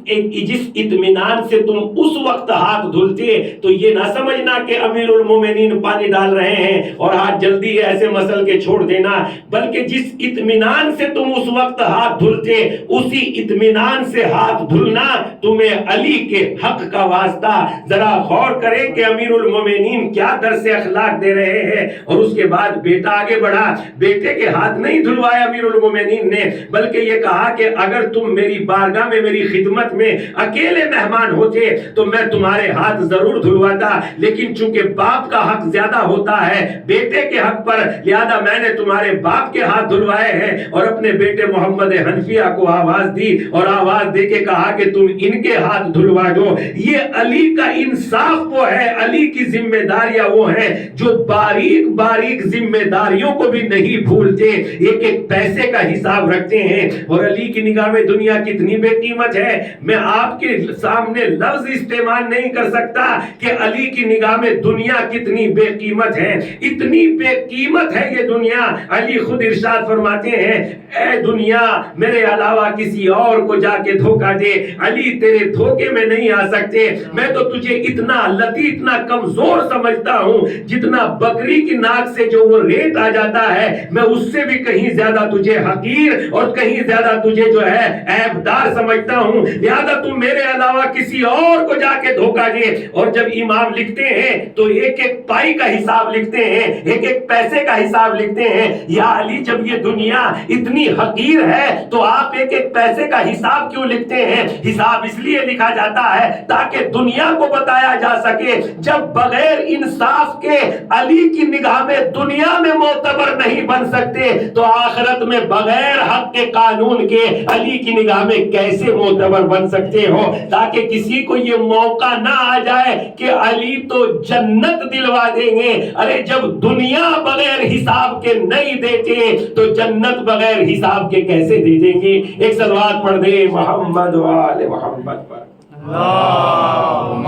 اطمینان سے تم اس وقت ہاتھ دھلتے تو یہ نہ سمجھنا کہ امیر المومنین پانی ڈال رہے ہیں اور ہاتھ جلدی ایسے مسل کے چھوڑ دینا، بلکہ جس اطمینان سے تم اس وقت ہاتھ دھلتے اسی اطمینان سے ہاتھ دھلنا تمہیں علی کے حق کا واسطہ. ذرا غور کریں کہ امیر المومنین کیا درس اخلاق دے رہے ہیں. اور اس کے بعد بیٹا آگے بڑھا. بیٹے کے ہاتھ نہیں دھلوائے امیر المومنین نے، بلکہ یہ کہا کہ اگر تم میری بارگاہ میں میری خدمت میں اکیلے مہمان ہوتے تو میں تمہارے ہاتھ ضرور دھلواتا، لیکن چونکہ باپ کا حق زیادہ ہوتا ہے بیٹے کے حق پر، لہذا میں نے تمہارے باپ کے ہاتھ دھلوائے ہیں. اور اپنے بیٹے محمد حنفیہ کو آواز دی اور آواز دے کے کہا کہ تم ان کے ہاتھ دھلوا دو. یہ علی کا انصاف وہ ہے، علی کی ذمہ داریاں وہ ہیں جو باریک باریک ذمہ داریوں کو بھی نہیں بھولتے، ایک ایک پیسے کا حساب رکھتے ہیں. اور علی کی نگاہ میں دنیا کتنی بے قیمت ہے، میں آپ کے سامنے لفظ استعمال نہیں کر سکتا کہ علی کی نگاہ میں دنیا کتنی بے قیمت ہے. اتنی بے قیمت ہے یہ دنیا. علی خود ارشاد فرماتے ہیں، اے دنیا میرے علاوہ کسی اور کو جا کے دھوکہ دے، علی تیرے دھوکے میں نہیں آ سکتے. میں تو تجھے اتنا لطیف اتنا کمزور سمجھتا ہوں، جتنا بکری کی ناک سے جو وہ ریت آ جاتا ہے میں اس سے بھی کہیں زیادہ تجھے حقیر اور کہیں زیادہ تجھے جو ہے عیبدار سمجھتا ہوں. لہذا تم میرے علاوہ کسی اور کو جا کے دھوکہ دے. اور جب امام لکھتے ہیں تو ایک ایک پائی کا حساب لکھتے ہیں، ایک ایک پیسے کا حساب لکھتے ہیں. یا علی جب یہ دنیا اتنی حقیر ہے تو آپ ایک ایک پیسے کا حساب کیوں لکھتے ہیں؟ حساب اس لیے لکھا جاتا ہے تاکہ دنیا کو بتایا جا سکے جب بغیر انصاف کے علی کی نگاہ میں دنیا میں معتبر نہیں بن سکتے تو آخرت میں بغیر حق کے قانون کے علی کی نگاہ میں کیسے معتبر بن سکتے ہو؟ تاکہ کسی کو یہ موقع نہ آ جائے کہ علی تو جنت دلوا دیں گے. ارے جب دنیا بغیر حساب کے نہیں دیتے تو جنت بغیر حساب کے کیسے دے دیں گے؟ ایک صلوات پڑھ دے محمد و آل محمد پر. اللہم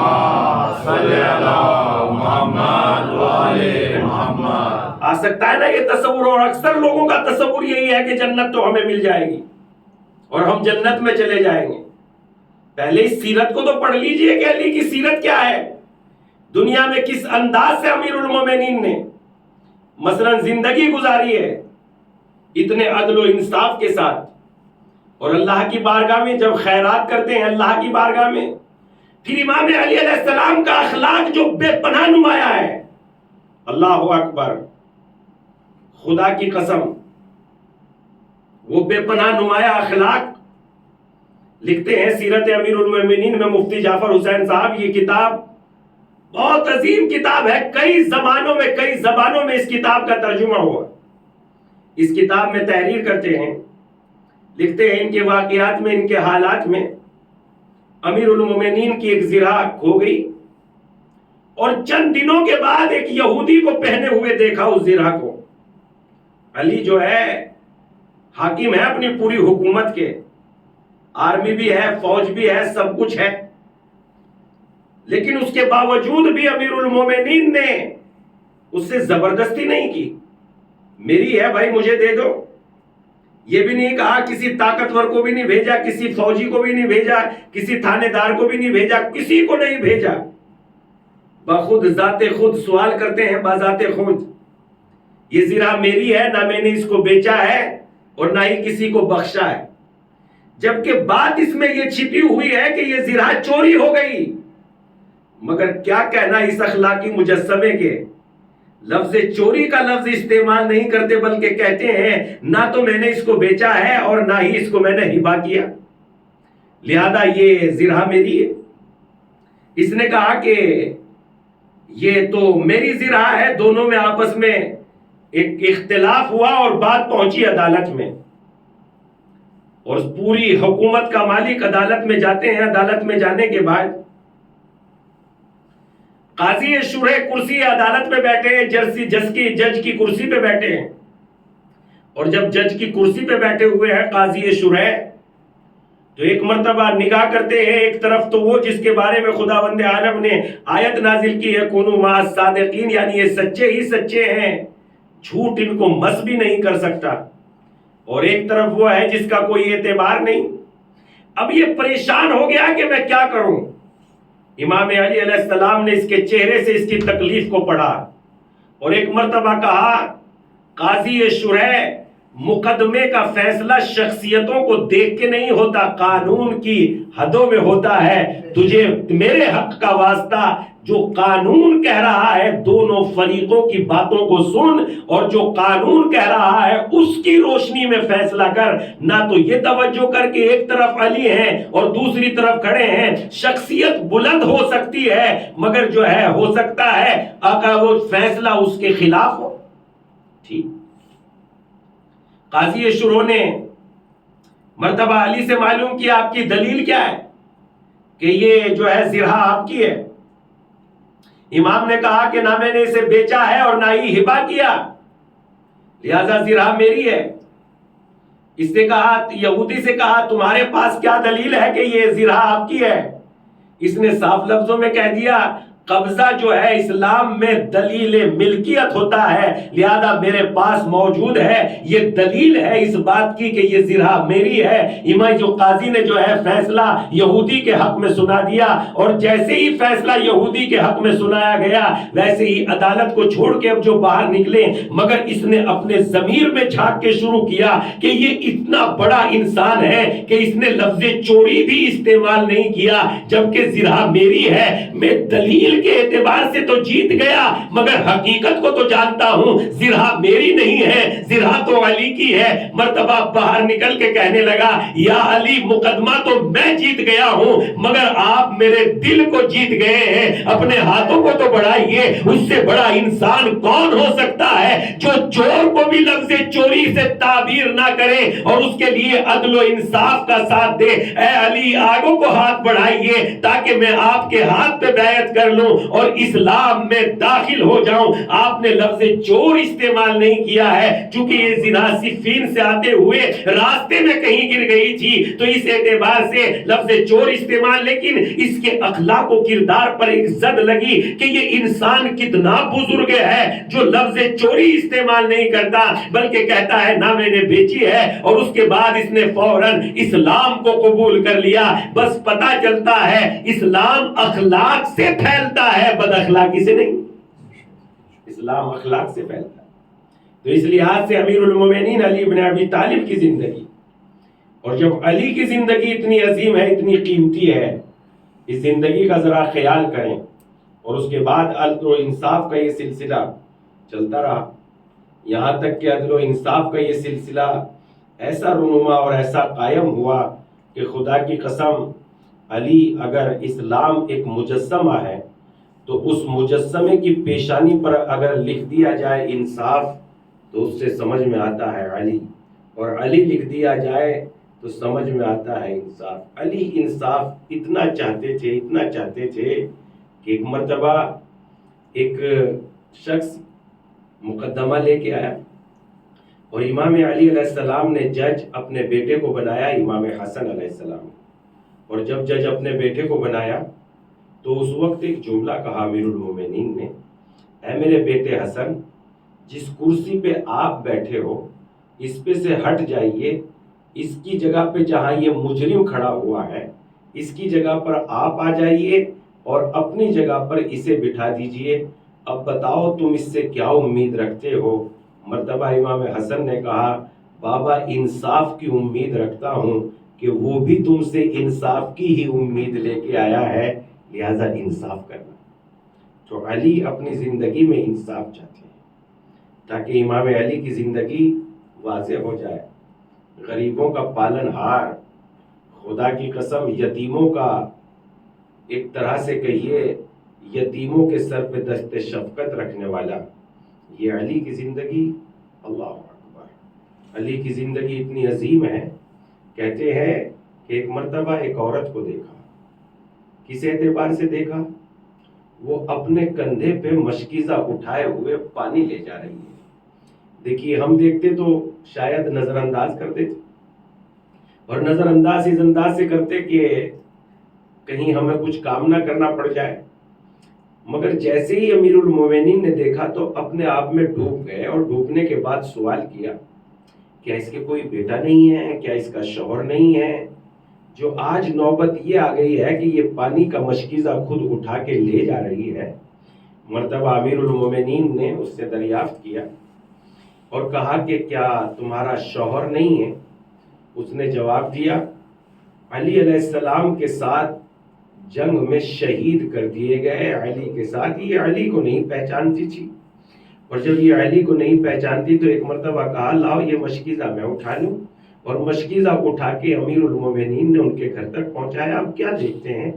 صلی علی محمد و آل محمد. آ سکتا ہے نا یہ تصور، اور اکثر لوگوں کا تصور یہی ہے کہ جنت تو ہمیں مل جائے گی اور ہم جنت میں چلے جائیں گے. پہلے اس سیرت کو تو پڑھ لیجئے کہ علی کی سیرت کیا ہے، دنیا میں کس انداز سے امیر المومنین نے مثلا زندگی گزاری ہے اتنے عدل و انصاف کے ساتھ. اور اللہ کی بارگاہ میں جب خیرات کرتے ہیں اللہ کی بارگاہ میں، پھر امام علی علیہ السلام کا اخلاق جو بے پناہ نمایاں ہے. اللہ اکبر، خدا کی قسم وہ بے پناہ نمایاں اخلاق. لکھتے ہیں سیرت امیر المومنین میں مفتی جعفر حسین صاحب، یہ کتاب بہت عظیم کتاب ہے، کئی زمانوں میں کئی زبانوں میں اس کتاب کا ترجمہ ہوا. اس کتاب میں تحریر کرتے ہیں، لکھتے ہیں ان کے واقعات میں ان کے حالات میں امیر المومنین کی ایک زرہ کھو گئی اور چند دنوں کے بعد ایک یہودی کو پہنے ہوئے دیکھا اس زرہ کو. علی جو ہے حاکم ہے اپنی پوری حکومت کے، آرمی بھی ہے فوج بھی ہے سب کچھ ہے، لیکن اس کے باوجود بھی امیر المومنین نے اس سے زبردستی نہیں کی. میری ہے بھائی مجھے دے دو. یہ بھی نہیں کہا، کسی طاقتور کو بھی نہیں بھیجا، کسی فوجی کو بھی نہیں بھیجا، کسی تھانے دار کو بھی نہیں بھیجا، کسی کو نہیں بھیجا. بخود ذات خود سوال کرتے ہیں بذات خود، یہ زرہ میری ہے، نہ میں نے اس کو بیچا ہے اور نہ ہی کسی کو بخشا ہے. جبکہ بات اس میں یہ چھپی ہوئی ہے کہ یہ زرہ چوری ہو گئی. مگر کیا کہنا اس اخلاقی مجسمے کے، لفظ چوری کا لفظ استعمال نہیں کرتے بلکہ کہتے ہیں نہ تو میں نے اس کو بیچا ہے اور نہ ہی اس کو میں نے ہبا کیا، لہذا یہ زرہ میری ہے. اس نے کہا کہ یہ تو میری زرہ ہے. دونوں میں آپس میں ایک اختلاف ہوا اور بات پہنچی عدالت میں، اور پوری حکومت کا مالک عدالت میں جاتے ہیں. عدالت میں جانے کے بعد قاضی شرح کرسی عدالت پہ بیٹھے ہیں، جج کی کرسی پہ بیٹھے ہیں، اور جب جج کی کرسی پہ بیٹھے ہوئے ہیں قاضی شرح، تو ایک مرتبہ نگاہ کرتے ہیں ایک طرف تو وہ جس کے بارے میں خداوند عالم نے آیت نازل کی ہے کونوا مع الصادقین، یعنی یہ سچے ہی سچے ہیں، جھوٹ ان کو مس بھی نہیں کر سکتا، اور ایک طرف وہ ہے جس کا کوئی اعتبار نہیں۔ اب یہ پریشان ہو گیا کہ میں کیا کروں۔ امام علی علیہ السلام نے اس کے چہرے سے اس کی تکلیف کو پڑھا اور ایک مرتبہ کہا قاضی شرح، مقدمے کا فیصلہ شخصیتوں کو دیکھ کے نہیں ہوتا، قانون کی حدوں میں ہوتا ہے۔ تجھے میرے حق کا واسطہ جو قانون کہہ رہا ہے دونوں فریقوں کی باتوں کو سن، اور جو قانون کہہ رہا ہے اس کی روشنی میں فیصلہ کر، نہ تو یہ توجہ کر کے ایک طرف علی ہیں اور دوسری طرف کھڑے ہیں۔ شخصیت بلند ہو سکتی ہے مگر جو ہے ہو سکتا ہے اگر وہ فیصلہ اس کے خلاف ہو۔ ٹھیک، قاضی شروع نے مرتبہ علی سے معلوم کیا آپ کی دلیل کیا ہے کہ یہ جو ہے زرہ آپ کی ہے۔ امام نے کہا کہ نہ میں نے اسے بیچا ہے اور نہ ہی ہبہ کیا، لہذا زرہ میری ہے۔ اس نے کہا، یہودی سے کہا تمہارے پاس کیا دلیل ہے کہ یہ زرہ آپ کی ہے؟ اس نے صاف لفظوں میں کہہ دیا قبضہ جو ہے اسلام میں دلیل ملکیت ہوتا ہے، لہذا میرے پاس موجود ہے، یہ دلیل ہے اس بات کی کہ یہ زرہ میری ہے۔ امام جو قاضی نے جو ہے فیصلہ یہودی کے حق میں سنا دیا، اور جیسے ہی فیصلہ یہودی کے حق میں سنایا گیا ویسے ہی عدالت کو چھوڑ کے اب جو باہر نکلے، مگر اس نے اپنے ضمیر میں جھانک کے شروع کیا کہ یہ اتنا بڑا انسان ہے کہ اس نے لفظ چوری بھی استعمال نہیں کیا، جبکہ زرہ میری ہے۔ میں دلیل کے اعتبار سے تو جیت گیا مگر حقیقت کو تو جانتا ہوں، زرہ میری نہیں ہے، زرہ تو علی کی ہے۔ مرتبہ باہر نکل کے کہنے لگا یا علی، مقدمہ تو میں جیت گیا ہوں مگر آپ میرے دل کو جیت گئے ہیں، اپنے ہاتھوں کو تو بڑھائیے، اس سے بڑا انسان کون ہو سکتا ہے جو چور کو بھی لفظ چوری سے تعبیر نہ کرے اور اس کے لیے عدل و انصاف کا ساتھ دے۔ اے علی، آگوں کو ہاتھ بڑھائیے تاکہ میں آپ کے ہاتھ پہ بیعت کر لوں اور اسلام میں داخل ہو جاؤں۔ آپ نے لفظ چور استعمال نہیں کیا ہے، چونکہ یہ زنا صفین سے آتے ہوئے راستے میں کہیں گر گئی تھی تو اس اعتبار سے لفظ چور استعمال، لیکن اس کے اخلاق و کردار پر ایک زد لگی کہ یہ انسان کتنا بزرگ ہے جو لفظ چوری استعمال نہیں کرتا بلکہ کہتا ہے نہ میں نے بیچی ہے، اور اس کے بعد اس نے فوراً اسلام کو قبول کر لیا۔ بس پتہ چلتا ہے اسلام اخلاق سے پھیلتا ہے، بد اخلاقی سے نہیں۔ اسلام اخلاق سے پھیلتا ہے۔ تو اس لحاظ سے امیر المومنین علی بن ابی طالب کی زندگی، اور جب علی کی زندگی اتنی عظیم ہے، اتنی قیمتی ہے، اس زندگی کا ذرا خیال کریں۔ اور اس کے بعد عدل و انصاف کا یہ سلسلہ چلتا رہا، یہاں تک کہ عدل و انصاف کا یہ سلسلہ ایسا رونما اور ایسا قائم ہوا کہ خدا کی قسم علی اگر اسلام ایک مجسمہ ہے تو اس مجسمے کی پیشانی پر اگر لکھ دیا جائے انصاف تو اس سے سمجھ میں آتا ہے علی، اور علی لکھ دیا جائے تو سمجھ میں آتا ہے انصاف۔ علی انصاف اتنا چاہتے تھے، اتنا چاہتے تھے کہ ایک مرتبہ ایک شخص مقدمہ لے کے آیا اور امام علی علیہ السلام نے جج اپنے بیٹے کو بنایا امام حسن علیہ السلام، اور جب جج اپنے بیٹے کو بنایا تو اس وقت ایک جملہ کہا امیر المومنین نے، اے میرے بیٹے حسن، جس کرسی پہ آپ بیٹھے ہو اس پہ سے ہٹ جائیے، اس کی جگہ پہ جہاں یہ مجرم کھڑا ہوا ہے اس کی جگہ پر آپ آ جائیے اور اپنی جگہ پر اسے بٹھا دیجئے۔ اب بتاؤ تم اس سے کیا امید رکھتے ہو؟ مرتبہ امام حسن نے کہا بابا انصاف کی امید رکھتا ہوں کہ وہ بھی تم سے انصاف کی ہی امید لے کے آیا ہے، لہذا انصاف کرنا۔ تو علی اپنی زندگی میں انصاف چاہتے ہیں تاکہ امام علی کی زندگی واضح ہو جائے، غریبوں کا پالن ہار، خدا کی قسم یتیموں کا ایک طرح سے کہیے یتیموں کے سر پہ دست شفقت رکھنے والا، یہ علی کی زندگی، اللہ اکبر، علی کی زندگی اتنی عظیم ہے۔ کہتے ہیں کہ ایک مرتبہ ایک عورت کو دیکھا، کس اعتبار سے دیکھا؟ وہ اپنے کندھے پہ مشکیزہ اٹھائے ہوئے پانی لے جا رہی ہے۔ دیکھیے ہم دیکھتے تو شاید نظر انداز کرتے تھے، اور نظر انداز اس انداز سے کرتے کہ کہیں ہمیں کچھ کام نہ کرنا پڑ جائے، مگر جیسے ہی امیر المومنین نے دیکھا تو اپنے آپ میں ڈوب گئے، اور ڈوبنے کے بعد سوال کیا کیا اس کے کوئی بیٹا نہیں ہے، کیا اس کا شوہر نہیں ہے، جو آج نوبت یہ آ گئی ہے کہ یہ پانی کا مشکیزہ خود اٹھا کے لے جا رہی ہے۔ مرتبہ امیر المومنین نے اس سے دریافت کیا اور کہا کہ کیا تمہارا شوہر نہیں ہے؟ اس نے جواب دیا علی علیہ السلام کے ساتھ جنگ میں شہید کر دیے گئے علی کے ساتھ۔ یہ علی کو نہیں پہچانتی تھی، اور جب یہ علی کو نہیں پہچانتی تو ایک مرتبہ کہا لاؤ یہ مشکیزہ میں اٹھا لوں، اور مشکیزہ اٹھا کے امیر المومنین نے ان کے گھر تک پہنچایا۔ اب کیا دیکھتے ہیں؟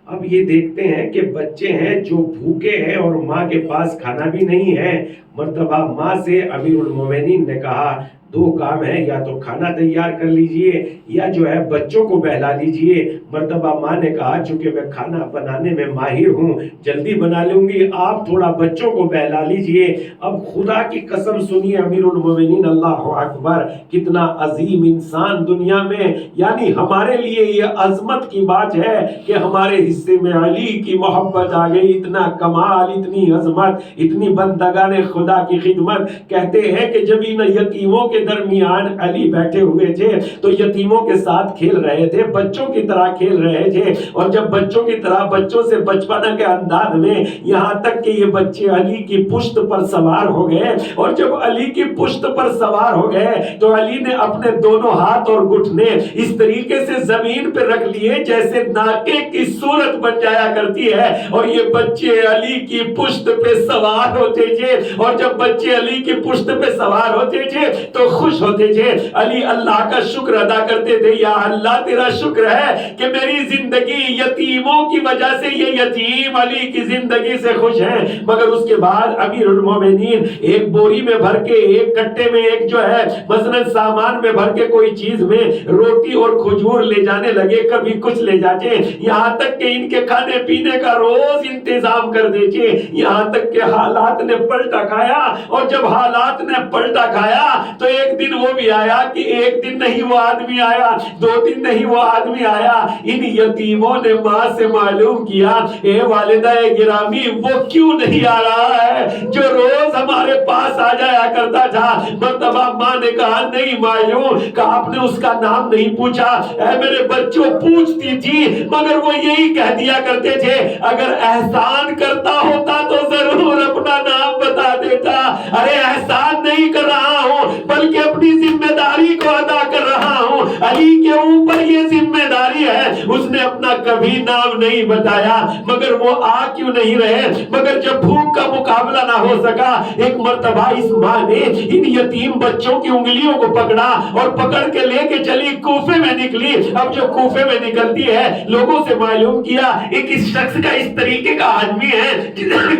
اب یہ دیکھتے ہیں کہ بچے ہیں جو بھوکے ہیں اور ماں کے پاس کھانا بھی نہیں ہے۔ مرتبہ ماں سے امیر المومنین نے کہا دو کام ہے، یا تو کھانا تیار کر لیجئے یا جو ہے بچوں کو بہلا لیجئے۔ مرتبہ ماں نے کہا چونکہ میں کھانا بنانے میں ماہر ہوں، جلدی بنا لوں گی، آپ تھوڑا بچوں کو بہلا لیجئے۔ اب خدا کی قسم سنیے امیر المومنین، اللہ اکبر، کتنا عظیم انسان دنیا میں، یعنی ہمارے لیے یہ عظمت کی بات ہے کہ ہمارے حصے میں علی کی محبت آ گئی۔ اتنا کمال، اتنی عظمت، اتنی بندگان خدا کی خدمت۔ کہتے ہیں کہ جب ان یتیموں کے درمیان علی بیٹھے ہوئے تھے تو یتیموں کے ساتھ کھیل رہے تھے، بچوں کی طرح کھیل رہے تھے، اور جب بچوں کی طرح بچوں سے بچپنا کے انداز میں، یہاں تک کہ یہ بچے علی کی پشت پر سوار ہو گئے، اور جب علی کی پشت پر سوار ہو گئے تو علی نے اپنے دونوں ہاتھ اور گھٹنے اس طریقے سے زمین پہ رکھ لیے جیسے ناکے کی صورت بن جایا کرتی ہے، اور یہ بچے علی کی پشت پہ سوار ہوتے تھے، اور جب بچے علی کی پشت پہ سوار ہوتے تھے تو خوش ہوتے تھے۔ علی اللہ کا شکر ادا کرتے تھے، یا اللہ تیرا شکر ہے کہ میری زندگی یتیموں کی وجہ سے یہ یتیم علی کی زندگی سے خوش ہیں۔ مگر اس کے بعد امیر المومنین ایک بوری میں بھر کے، ایک کٹے میں، ایک جو ہے مثلا سامان میں بھر کے کوئی چیز میں روٹی اور کھجور لے جانے لگے، کبھی کچھ لے جاتے، یہاں تک کہ ان کے کھانے پینے کا روز انتظام کر دیتے، یہاں تک کہ حالات نے پلٹا کھایا۔ اور جب حالات نے پلٹا کھایا تو ایک دن وہ بھی آیا کہ ایک دن نہیں وہ آدمی آیا، دو دن نہیں وہ آدمی آیا، ان یتیموں نے ماں سے معلوم کیا اے والدہ گرامی وہ کیوں نہیں آ رہا ہے جو روز ہمارے پاس آ جایا کرتا تھا۔ مرتبہ ماں نے کہا نہیں معلوم، کہ آپ نے اس کا نام نہیں پوچھا؟ اے میرے بچوں پوچھتی تھی، مگر وہ یہی کہہ دیا کرتے تھے اگر احسان کرتا ہوتا تو ضرور اپنا نام بتا دیتا۔ ارے احسان نہیں کر رہا ہوں بلکہ اپنی ذمہ داری کو ادا کر رہا ہوں، علی کے اوپر یہ ذمہ داری ہے۔ اس نے اپنا کبھی نام نہیں بتایا، مگر وہ آ کیوں نہیں رہے؟ مگر جب بھوک کا مقابلہ نہ ہو سکا، ایک مرتبہ اس ماں نے ان یتیم بچوں کی انگلیوں کو پکڑا اور پکڑ کے لے کے چلی کوفے میں نکلی۔ اب جو کوفے میں نکلتی ہے لوگوں سے معلوم کیا ایک اس شخص کا اس طریقے کا آدمی ہے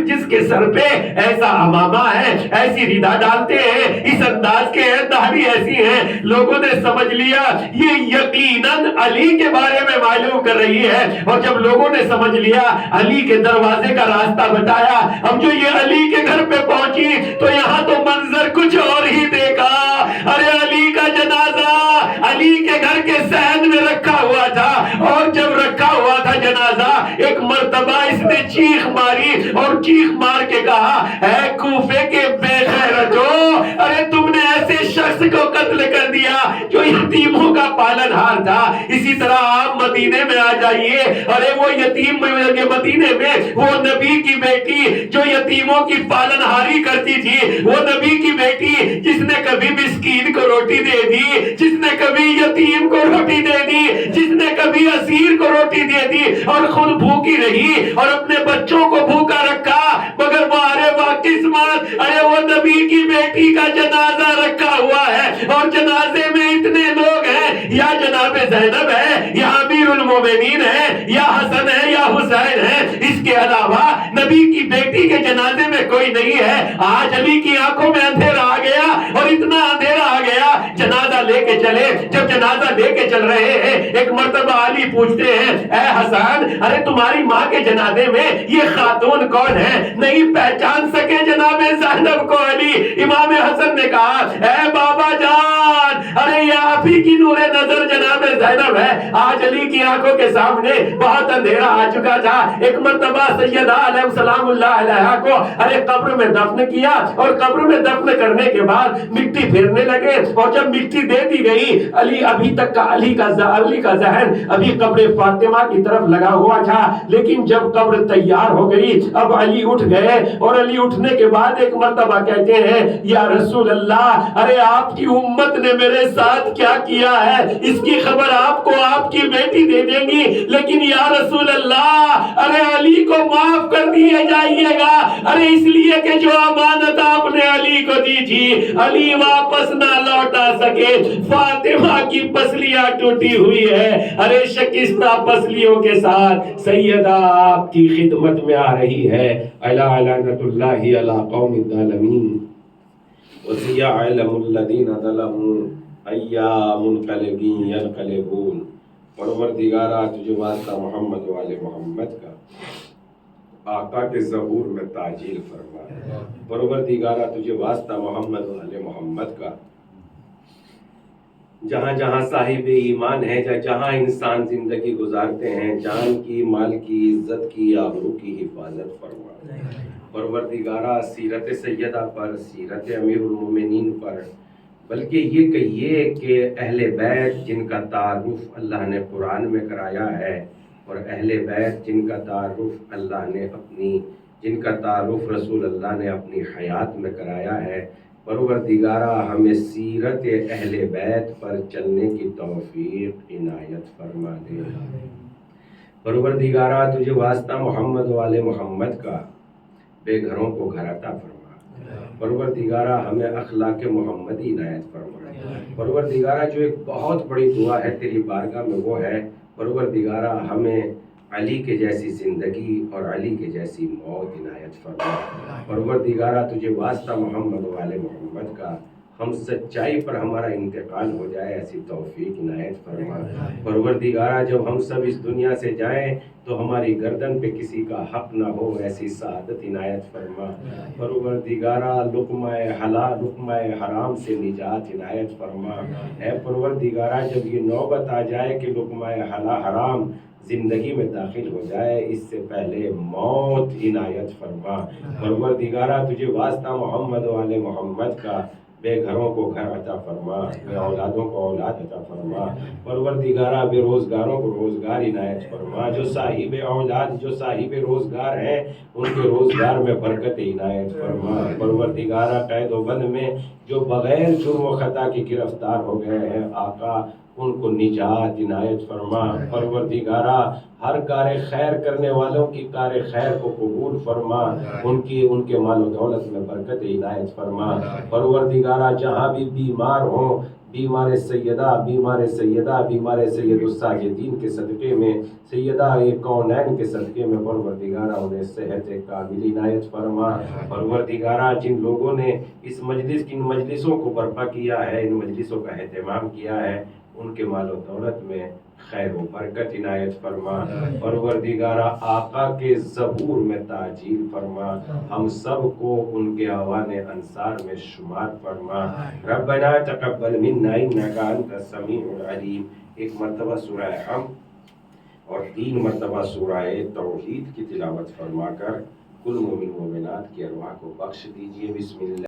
جس کے سر پہ ایسا امامہ ہے، ایسی ردا ڈالتے ہیں، اس انداز کے ہیں، داڑھی ایسی ہیں۔ لوگوں نے سمجھ لیا یہ یقیناً علی کے بارے میں معلوم کر رہی ہے، اور جب لوگوں نے سمجھ لیا علی کے دروازے کا راستہ بتایا، اب جو یہ علی کے گھر پہ پہنچی تو یہاں تو منظر کچھ اور ہی دیکھا۔ ارے علی کا جنازہ علی کے گھر کے صحن میں رکھا ہوا تھا، اور جب رکھا ہوا تھا جنازہ، ایک مرتبہ اس نے چیخ ماری اور چیخ مار کے کہا اے کوفے کے بے غیرتو، ارے تم نے ایسے شخص کو قتل کر دیا جو یتیموں کا پالن ہار تھا۔ اسی طرح آپ مدینے میں آ جائیے، ارے وہ یتیم مدینے میں وہ نبی کی بیٹی جو یتیموں کی پالن ہاری کرتی تھی، وہ نبی کی بیٹی جس نے کبھی مسکین کو روٹی دے دی، جس نے کبھی یتیم کو روٹی دے دی، جس نے کبھی اسیر کو روٹی دے دی، اور خود بھوکی رہی اور اپنے بچوں کو بھوکا رکھا، مگر وہ ارے قسمت، ارے وہ نبی کی بیٹی کا جنازہ رکھا ہوا ہے، اور جنازے میں اتنے لوگ ہیں، یا جناب زینب ہے، یا امیر المومنین ہیں یا حسن ہے یا حسین ہے، اس کے علاوہ نبی کی بیٹی کے جنازے میں کوئی نہیں ہے۔ آج علی کی آنکھوں میں اندھیرا آ گیا، اور اتنا اندھیرا آ گیا، جنازہ لے کے چلے، جب جنازہ لے کے چل رہے ہیں ایک مرتبہ علی پوچھتے ہیں اے حسن، ارے تمہاری ماں کے جنازے میں یہ خاتون کون ہے؟ نہیں پہچان سکے جناب زینب کو علی۔ امام حسن نے کہا اے بابا جان، ارے یہ آپ ہی کی نور نظر جناب زینب ہے۔ آج علی کی آنکھوں کے سامنے بہت اندھیرا آ چکا تھا۔ ایک مرتبہ سیدہ علیہ السلام اللہ علیہ کو ارے قبر میں دفن کیا، اور قبر میں دفن کرنے کے بعد مٹی پھیرنے لگے، اور جب مٹی دے دی گئی، علی ابھی تک کا علی کا ذہن ابھی قبر فاطمہ کی طرف لگا ہوا تھا، لیکن جب قبر تیار ہو گئی اب علی اٹھ گئے، اور علی اٹھنے کے بعد ایک مرتبہ کہتے ہیں یا رسول اللہ، ارے آپ کی امت نے میرے ساتھ کیا کیا ہے اس کی خبر آپ کو آپ کی بیٹی دے دیں گی، لیکن یا رسول اللہ ارے علی کو معاف کر دیے جائیے گا، ارے اس لیے کہ جو امانت آپ نے علی کو دی تھی علی واپس نہ لوٹا سکے۔ فاطمہ کی پسلیاں ٹوٹی ہوئی ہے، ارے شکستہ پسلیوں کے ساتھ سیدہ آپ کی خدمت میں آ رہی ہے۔ الا لعنت اللہ علی قوم الظالمین وسيعلم الذين ظلموا أيام منقلبين ينقلبون۔ پروردگارا تجھے واسطہ محمد و آل محمد کا آقا کے ظہور میں تعجیل فرما۔ پروردگارا تجھے واسطہ محمد و آل محمد کا جہاں جہاں صاحب ایمان ہے، جہاں انسان زندگی گزارتے ہیں، جان کی، مال کی، عزت کی، آبرو کی حفاظت فرما۔ پروردگارا سیرت سیدہ پر، سیرت امیر المومنین پر، بلکہ یہ کہیے کہ اہل بیت جن کا تعارف اللہ نے قرآن میں کرایا ہے، اور اہل بیت جن کا تعارف جن کا تعارف رسول اللہ نے اپنی حیات میں کرایا ہے، پروردگارا ہمیں سیرت اہل بیت پر چلنے کی توفیق عنایت فرما دے۔ پروردگارا تجھے واسطہ محمد و آل محمد کا بے گھروں کو گھر عطا فرما۔ پروردگارا ہمیں اخلاق محمدی عنایت فرما۔ پروردگارا جو ایک بہت بڑی دعا ہے تیری بارگاہ میں وہ ہے پروردگارا ہمیں علی کے جیسی زندگی اور علی کے جیسی موت عنایت فرما۔ پروردگارا تجھے واسطہ محمد و آل محمد کا ہم سچائی پر ہمارا انتقال ہو جائے ایسی توفیق عنایت فرما۔ پروردگارا جب ہم سب اس دنیا سے جائیں تو ہماری گردن پہ کسی کا حق نہ ہو ایسی سعادت عنایت فرما۔ پروردگارا لقمہ حلال لقمہ حرام سے نجات عنایت فرما۔ اے پروردگارا جب یہ نوبت آ جائے کہ لقمہ حرام زندگی میں داخل ہو جائے اس سے پہلے موت عنایت فرما۔ پروردگارا تجھے واسطہ محمد و آل محمد کا بے گھروں کو گھر عطا فرما، بے اولادوں کو اولاد عطا فرما۔ پروردگارا بے روزگاروں کو روزگار عنایت فرما۔ جو صاحب اولاد جو صاحب روزگار ہیں ان کے روزگار میں برکت عنایت فرما۔ پروردگارا قید و بند میں جو بغیر جرم و خطا کی گرفتار ہو گئے ہیں آقا ان کو نجات عنایت فرما۔ پروردگارا ہر کار خیر کرنے والوں کی کار خیر کو قبول فرما، ان کے مال و دولت میں برکت عنایت فرما۔ پروردگارا جہاں بھی بیمار ہوں، بیمار سید الساجدین کے صدقے میں، سیدہ کونین کے صدقے میں پروردگارا انہیں صحت کامل عنایت فرما۔ پروردگارا جن لوگوں نے اس ان مجلسوں کو برپا کیا ہے، ان مجلسوں کا اہتمام کیا ہے، ان کے مال و دولت میں خیر و برکت عنایت فرما۔ پروردگارا آقا کے ظہور میں تعجیل فرما، ہم سب کو ان کے اعوان انصار میں شمار فرما۔ ربنا تقبل منا انک انت السمیع العلیم۔ ایک مرتبہ سورہ حمد اور 3 مرتبہ سورہ توحید کی تلاوت فرما کر کل مومن مومنات کی ارواح کو بخش دیجیے۔ بسم اللہ۔